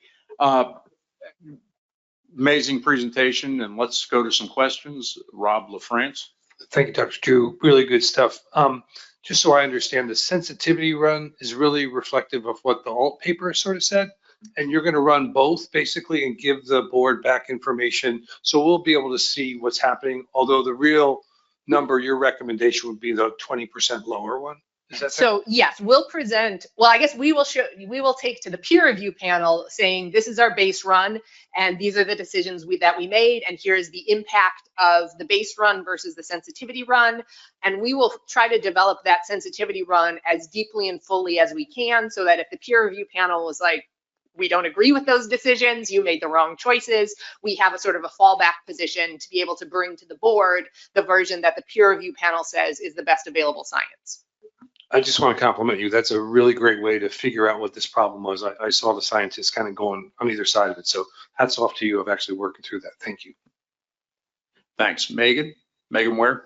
Amazing presentation, and let's go to some questions. Rob LaFrance. Thank you, Dr. Drew. Really good stuff. Just so I understand, the sensitivity run is really reflective of what the alt paper sort of said. And you're going to run both basically and give the board back information. So we'll be able to see what's happening. Although the real number, your recommendation would be the 20% lower one. Is that so? Yes, we'll present. Well, I guess we will take to the peer review panel saying this is our base run and these are the decisions that we made, and here's the impact of the base run versus the sensitivity run. And we will try to develop that sensitivity run as deeply and fully as we can so that if the peer review panel is like, we don't agree with those decisions, you made the wrong choices, we have a sort of a fallback position to be able to bring to the board the version that the peer review panel says is the best available science. I just want to compliment you. That's a really great way to figure out what this problem was. I saw the scientists kind of going on either side of it. So hats off to you of actually working through that. Thank you. Thanks. Megan Ware.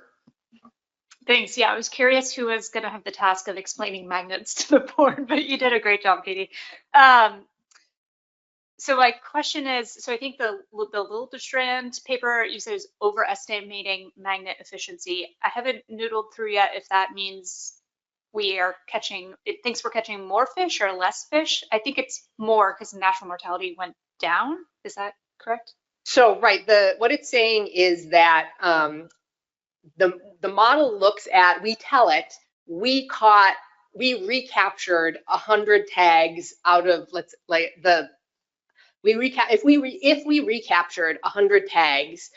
Thanks. Yeah, I was curious who was going to have the task of explaining magnets to the board, but you did a great job, Katie. So my question is, so I think the Liljestrand paper you said is overestimating magnet efficiency. I haven't noodled through yet if that means we are catching, it thinks we're catching more fish or less fish. I think it's more because natural mortality went down. Is that correct? So right, what it's saying is that the model looks at, we tell it, we recaptured 100 tags out of if we recaptured 100 tags,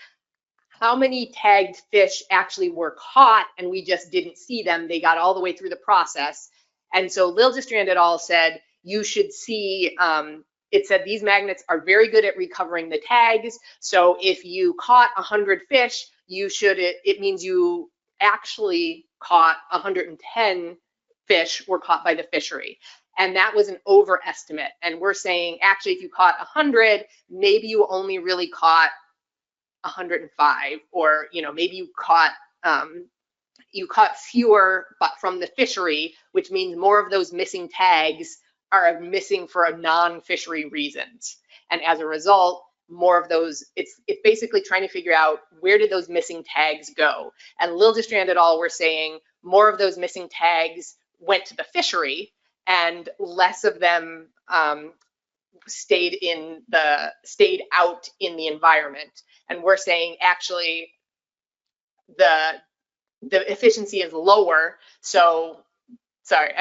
how many tagged fish actually were caught and we just didn't see them? They got all the way through the process. And so Liljestrand et al. Said you should see, it said these magnets are very good at recovering the tags. So if you caught 100 fish, it means you actually caught 110 fish were caught by the fishery. And that was an overestimate. And we're saying, actually, if you caught 100, maybe you only really caught 105, or maybe you caught fewer, but from the fishery, which means more of those missing tags are missing for non-fishery reasons. And as a result, more of those, it's basically trying to figure out where did those missing tags go. And Liljestrand et al. Were saying more of those missing tags went to the fishery and less of them stayed out in the environment. And we're saying actually the efficiency is lower. So sorry.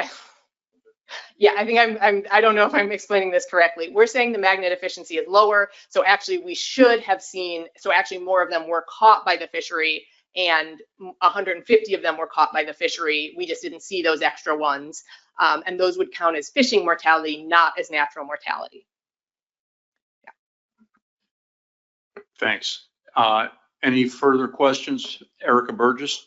Yeah, I think I don't know if I'm explaining this correctly. We're saying the magnet efficiency is lower. So actually we should have seen, so actually more of them were caught by the fishery and 150 of them were caught by the fishery. We just didn't see those extra ones. And those would count as fishing mortality, not as natural mortality. Thanks. Any further questions? Erica Burgess?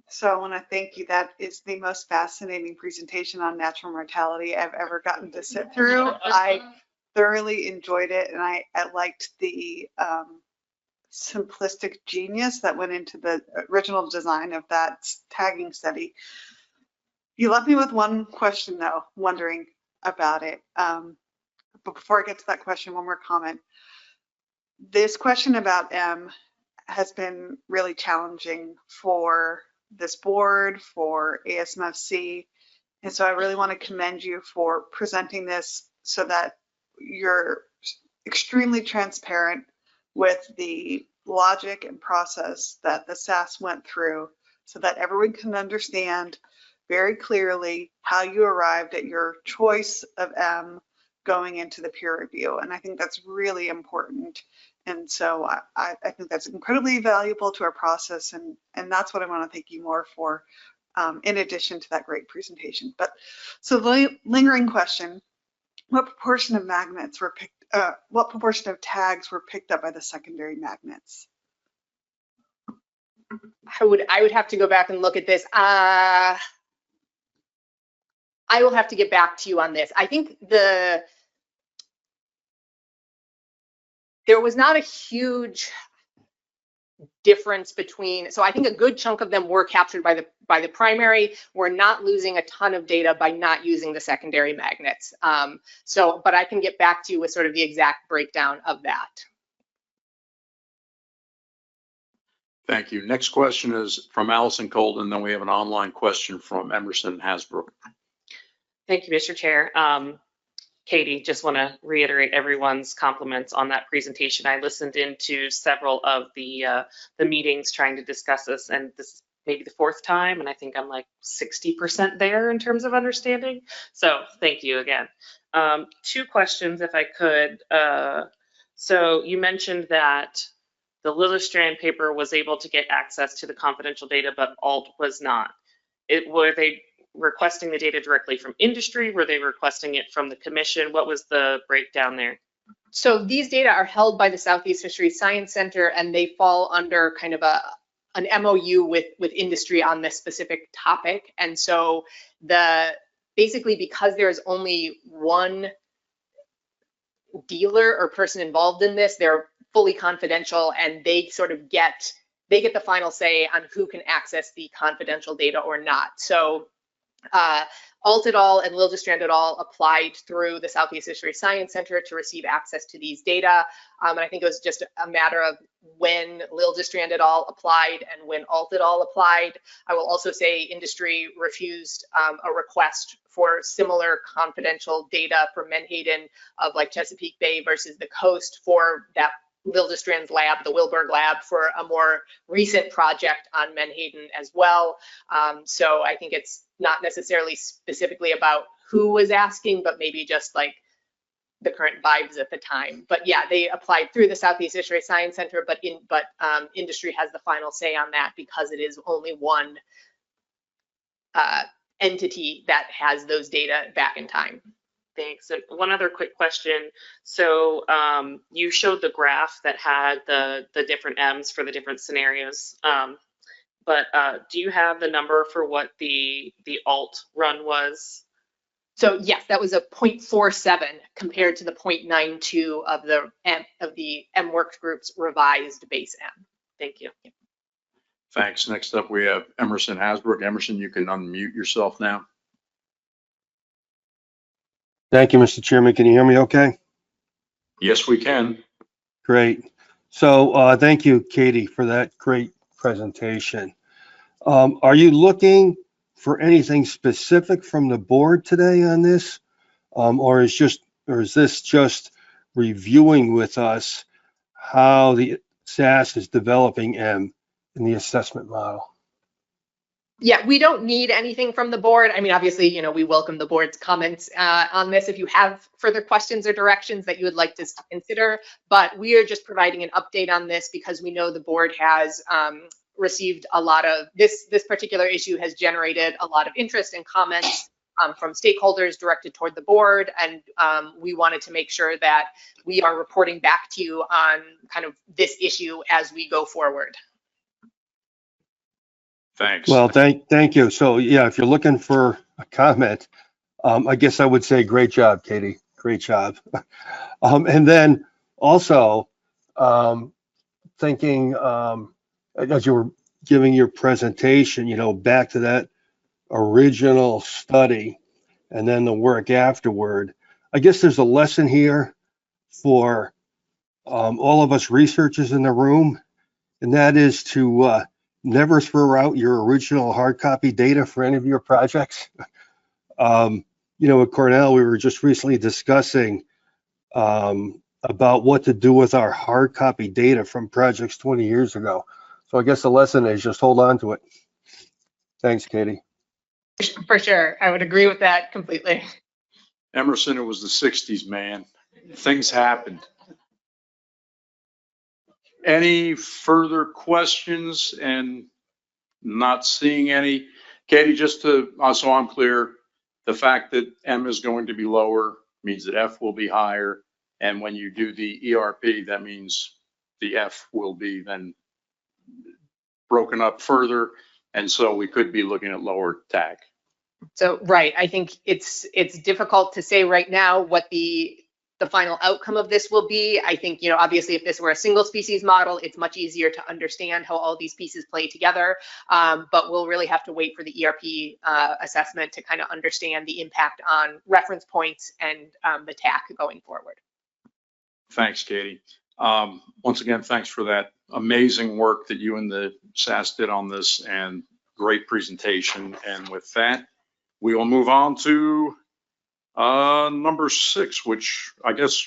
So I want to thank you. That is the most fascinating presentation on natural mortality I've ever gotten to sit through. I thoroughly enjoyed it, and I liked the simplistic genius that went into the original design of that tagging study. You left me with one question, though, wondering about it. But before I get to that question, one more comment. This question about M has been really challenging for this board, for ASMFC. And so I really want to commend you for presenting this so that you're extremely transparent with the logic and process that the SAS went through so that everyone can understand very clearly how you arrived at your choice of M going into the peer review. And I think that's really important. And so I think that's incredibly valuable to our process. And that's what I want to thank you more for, in addition to that great presentation. But so the lingering question, what proportion of magnets were picked, what proportion of tags were picked up by the secondary magnets? I would have to go back and look at this. I will have to get back to you on this. I think there was not a huge difference between, so I think a good chunk of them were captured by the primary. We're not losing a ton of data by not using the secondary magnets. But I can get back to you with sort of the exact breakdown of that. Thank you. Next question is from Allison Colden. Then we have an online question from Emerson Hasbrook. Thank you, Mr. Chair. Katie, just want to reiterate everyone's compliments on that presentation. I listened into several of the meetings trying to discuss this, and this is maybe the fourth time, and I think I'm like 60% there in terms of understanding. So thank you again. Two questions, if I could. So you mentioned that the Liljestrand paper was able to get access to the confidential data, but ALT was not. Were they requesting the data directly from industry? Were they requesting it from the commission? What was the breakdown there? So these data are held by the Southeast Fisheries Science Center, and they fall under kind of an MOU with industry on this specific topic. And so basically because there's only one dealer or person involved in this, they're fully confidential, and they sort of get the final say on who can access the confidential data or not. So ALT et al. And Liljestrand et al. Applied through the Southeast Fisheries Science Center to receive access to these data. And I think it was just a matter of when Liljestrand et al. Applied and when ALT et al. Applied. I will also say industry refused a request for similar confidential data for Menhaden of like Chesapeake Bay versus the coast for that Liljestrand's lab, the Wilberg lab, for a more recent project on Menhaden as well. So I think it's not necessarily specifically about who was asking, but maybe just like the current vibes at the time. But yeah, they applied through the Southeast Fisheries Science Center, but industry has the final say on that because it is only one entity that has those data back in time. Thanks. And one other quick question. So you showed the graph that had the different M's for the different scenarios. But do you have the number for what the ALT run was? So yes, that was a 0.47 compared to the 0.92 of the M Works Group's revised base M. Thank you. Thanks. Next up, we have Emerson Hasbrook. Emerson, you can unmute yourself now. Thank you, Mr. Chairman. Can you hear me okay? Yes, we can. Great. So thank you, Katie, for that great presentation. Are you looking for anything specific from the board today on this? Or is this just reviewing with us how the SAS is developing M in the assessment model? Yeah, we don't need anything from the board. I mean, obviously, we welcome the board's comments on this if you have further questions or directions that you would like us to consider. But we are just providing an update on this because we know the board has received a lot of, this particular issue has generated a lot of interest and comments from stakeholders directed toward the board. And we wanted to make sure that we are reporting back to you on kind of this issue as we go forward. Thanks. Well, thank you. So yeah, if you're looking for a comment, I guess I would say great job, Katie. Great job. And then also thinking as you were giving your presentation, you know, back to that original study and then the work afterward. I guess there's a lesson here for all of us researchers in the room, and that is to never throw out your original hard copy data for any of your projects. You know, at Cornell, we were just recently discussing about what to do with our hard copy data from projects 20 years ago. So I guess the lesson is just hold on to it. Thanks, Katie. For sure. I would agree with that completely. Emerson, it was the 60s, man. Things happened. Any further questions? And not seeing any. Katie, just to, so I'm clear, the fact that M is going to be lower means that F will be higher. And when you do the ERP, that means the F will be then broken up further. And so we could be looking at lower TAC. So, right, I think it's difficult to say right now what the final outcome of this will be. I think, you know, obviously if this were a single species model, it's much easier to understand how all these pieces play together. But we'll really have to wait for the ERP assessment to kind of understand the impact on reference points and the TAC going forward. Thanks, Katie. Once again, thanks for that amazing work that you and the SAS did on this, and great presentation. And with that, we will move on to number 6, which I guess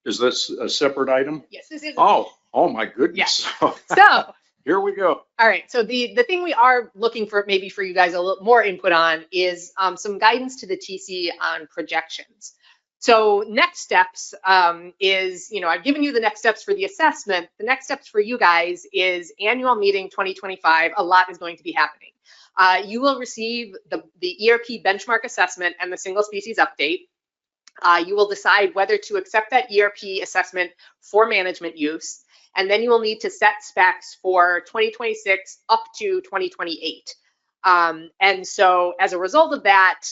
is this a separate item? Yes, this is. Oh my goodness. Yeah. So here we go. All right. So the thing we are looking for, maybe for you guys a little more input on, is some guidance to the TC on projections. So next steps is, you know, I've given you the next steps for the assessment. The next steps for you guys is annual meeting 2025. A lot is going to be happening. You will receive the ERP benchmark assessment and the single species update. You will decide whether to accept that ERP assessment for management use. And then you will need to set specs for 2026 up to 2028. And so as a result of that,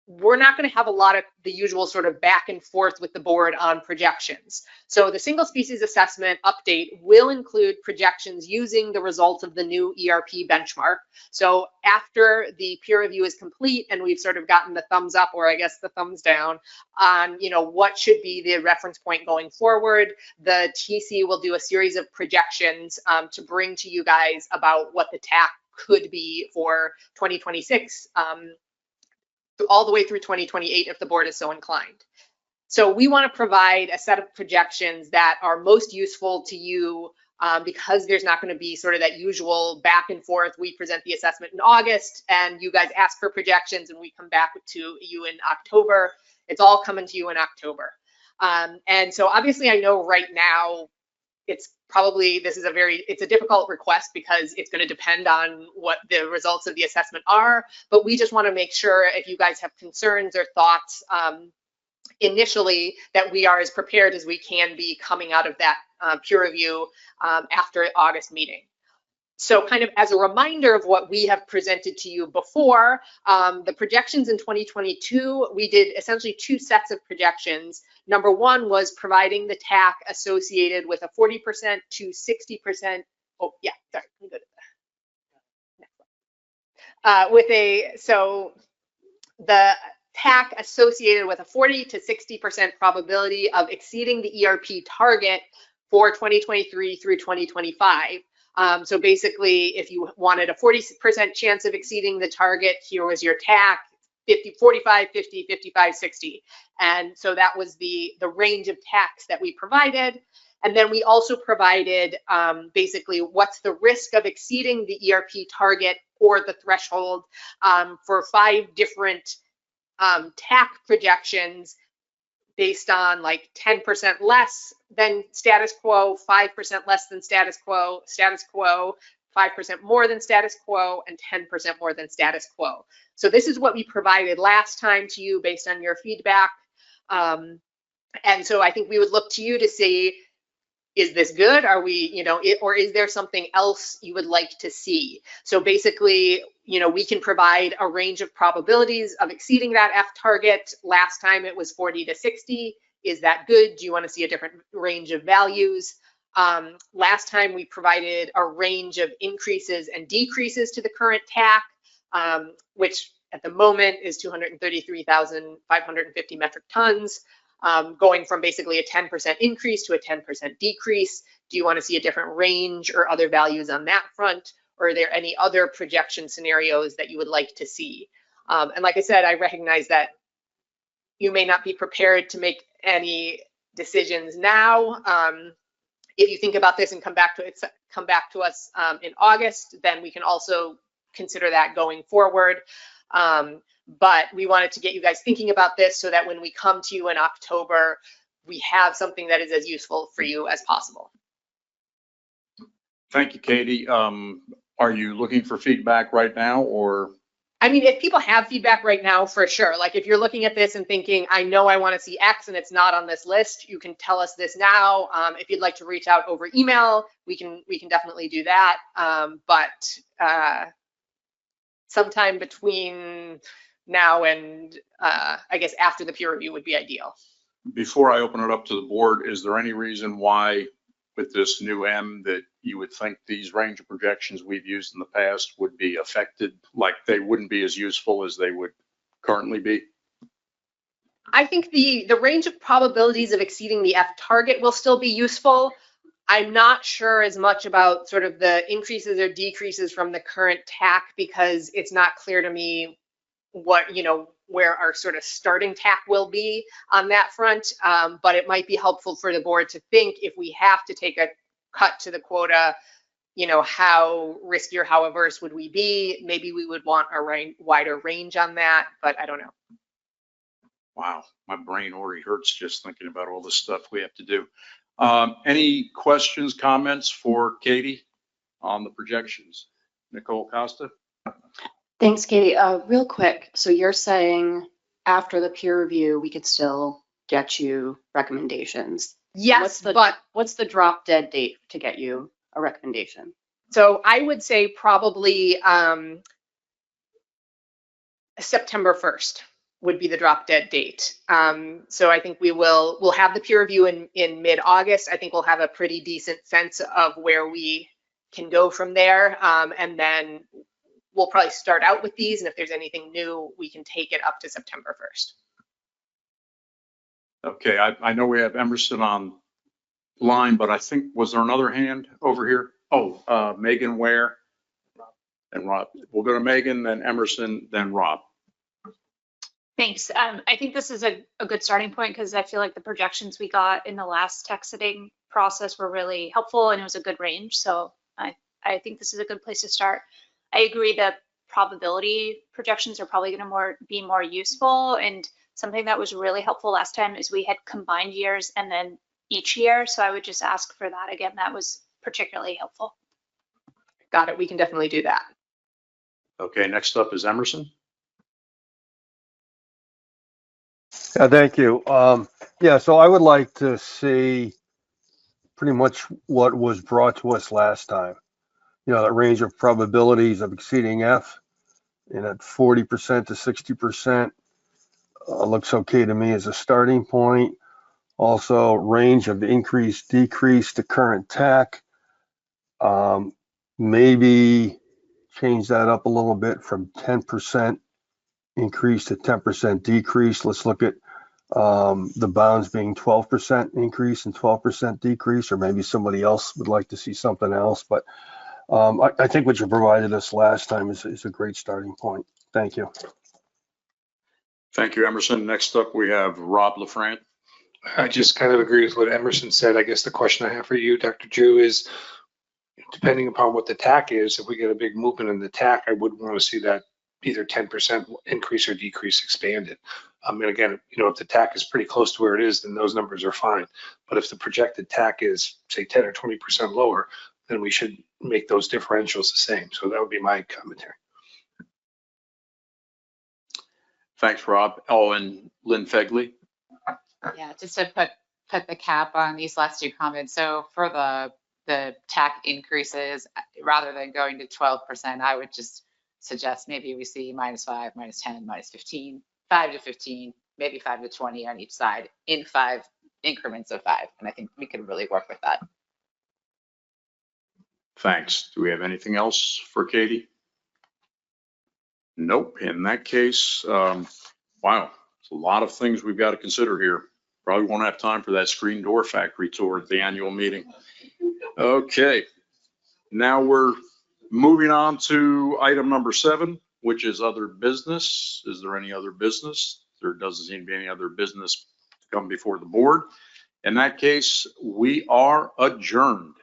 we're not going to have a lot of the usual sort of back and forth with the board on projections. So the single species assessment update will include projections using the results of the new ERP benchmark. So after the peer review is complete and we've sort of gotten the thumbs up, or I guess the thumbs down on, you know, what should be the reference point going forward, the TC will do a series of projections to bring to you guys about what the TAC could be for 2026. All the way through 2028 if the board is so inclined. So we want to provide a set of projections that are most useful to you because there's not going to be sort of that usual back and forth. We present the assessment in August and you guys ask for projections and we come back to you in October. It's all coming to you in October. And so obviously I know right now it's probably, it's a difficult request because it's going to depend on what the results of the assessment are, but we just want to make sure if you guys have concerns or thoughts initially that we are as prepared as we can be coming out of that peer review after August meeting. So kind of as a reminder of what we have presented to you before, the projections in 2022, we did essentially 2 sets of projections. Number 1 was providing the TAC associated with a 40% to 60%. Oh yeah, sorry, I'm good at that. So the TAC associated with a 40 to 60% probability of exceeding the ERP target for 2023 through 2025. So basically, if you wanted a 40% chance of exceeding the target, here was your TAC, 50, 45, 50, 55, 60. And so that was the range of TACs that we provided. And then we also provided basically what's the risk of exceeding the ERP target or the threshold for 5 different TAC projections based on like 10% less than status quo, 5% less than status quo, 5% more than status quo, and 10% more than status quo. So this is what we provided last time to you based on your feedback. And so I think we would look to you to see, is this good? Are we, or is there something else you would like to see? So basically, we can provide a range of probabilities of exceeding that F target. Last time it was 40 to 60. Is that good? Do you want to see a different range of values? Last time we provided a range of increases and decreases to the current TAC, which at the moment is 233,550 metric tons. Going from basically a 10% increase to a 10% decrease. Do you want to see a different range or other values on that front? Or are there any other projection scenarios that you would like to see? And like I said, I recognize that you may not be prepared to make any decisions now. If you think about this and come back to us in August, then we can also consider that going forward. But we wanted to get you guys thinking about this so that when we come to you in October, we have something that is as useful for you as possible. Thank you, Katie. Are you looking for feedback right now, or? I mean, if people have feedback right now, for sure. Like if you're looking at this and thinking, I know I want to see X and it's not on this list, you can tell us this now. If you'd like to reach out over email, we can definitely do that. But sometime between now and I guess after the peer review would be ideal. Before I open it up to the board, is there any reason why with this new M that you would think these range of projections we've used in the past would be affected, like they wouldn't be as useful as they would currently be? I think the range of probabilities of exceeding the F target will still be useful. I'm not sure as much about sort of the increases or decreases from the current TAC because it's not clear to me what, where our sort of starting TAC will be on that front. But it might be helpful for the board to think if we have to take a cut to the quota, how risky or how averse would we be? Maybe we would want a wider range on that, but I don't know. Wow, my brain already hurts just thinking about all the stuff we have to do. Any questions, comments for Katie on the projections? Nicole Costa? Thanks, Katie. Real quick, so you're saying after the peer review, we could still get you recommendations? Yes, what's the drop dead date to get you a recommendation? So I would say probably September 1st would be the drop dead date. So I think we'll have the peer review in mid-August. I think we'll have a pretty decent sense of where we can go from there. And then we'll probably start out with these. And if there's anything new, we can take it up to September 1st. Okay, I know we have Emerson on line, but I think, was there another hand over here? Oh, Megan Ware and Rob. We'll go to Megan, then Emerson, then Rob. Thanks. I think this is a good starting point because I feel like the projections we got in the last texting process were really helpful and it was a good range. So I think this is a good place to start. I agree that probability projections are probably going to be more useful, and something that was really helpful last time is we had combined years and then each year. So I would just ask for that again. That was particularly helpful. Got it. We can definitely do that. Okay, next up is Emerson. Yeah, thank you. Yeah, so I would like to see pretty much what was brought to us last time. That range of probabilities of exceeding F, and at 40% to 60%. Looks okay to me as a starting point. Also, range of increase, decrease to current TAC. Maybe change that up a little bit from 10% increase to 10% decrease. Let's look at the bounds being 12% increase and 12% decrease, or maybe somebody else would like to see something else. But I think what you provided us last time is a great starting point. Thank you. Thank you, Emerson. Next up, we have Rob LaFrance. I just kind of agree with what Emerson said. I guess the question I have for you, Dr. Drew, is depending upon what the TAC is, if we get a big movement in the TAC, I would want to see that either 10% increase or decrease expanded. And again, if the TAC is pretty close to where it is, then those numbers are fine. But if the projected TAC is, say, 10 or 20% lower, then we should make those differentials the same. So that would be my commentary. Thanks, Rob. Oh, and Lynn Fegley. Yeah, just to put the cap on these last two comments. So for the TAC increases, rather than going to 12%, I would just suggest maybe we see -5, -10, -15, 5 to 15, maybe 5 to 20 on each side in 5 increments of 5. And I think we can really work with that. Thanks. Do we have anything else for Katie? Nope. In that case, wow, it's a lot of things we've got to consider here. Probably won't have time for that screen door factory tour at the annual meeting. Okay. Now we're moving on to item number 7, which is other business. Is there any other business? There doesn't seem to be any other business to come before the board. In that case, we are adjourned.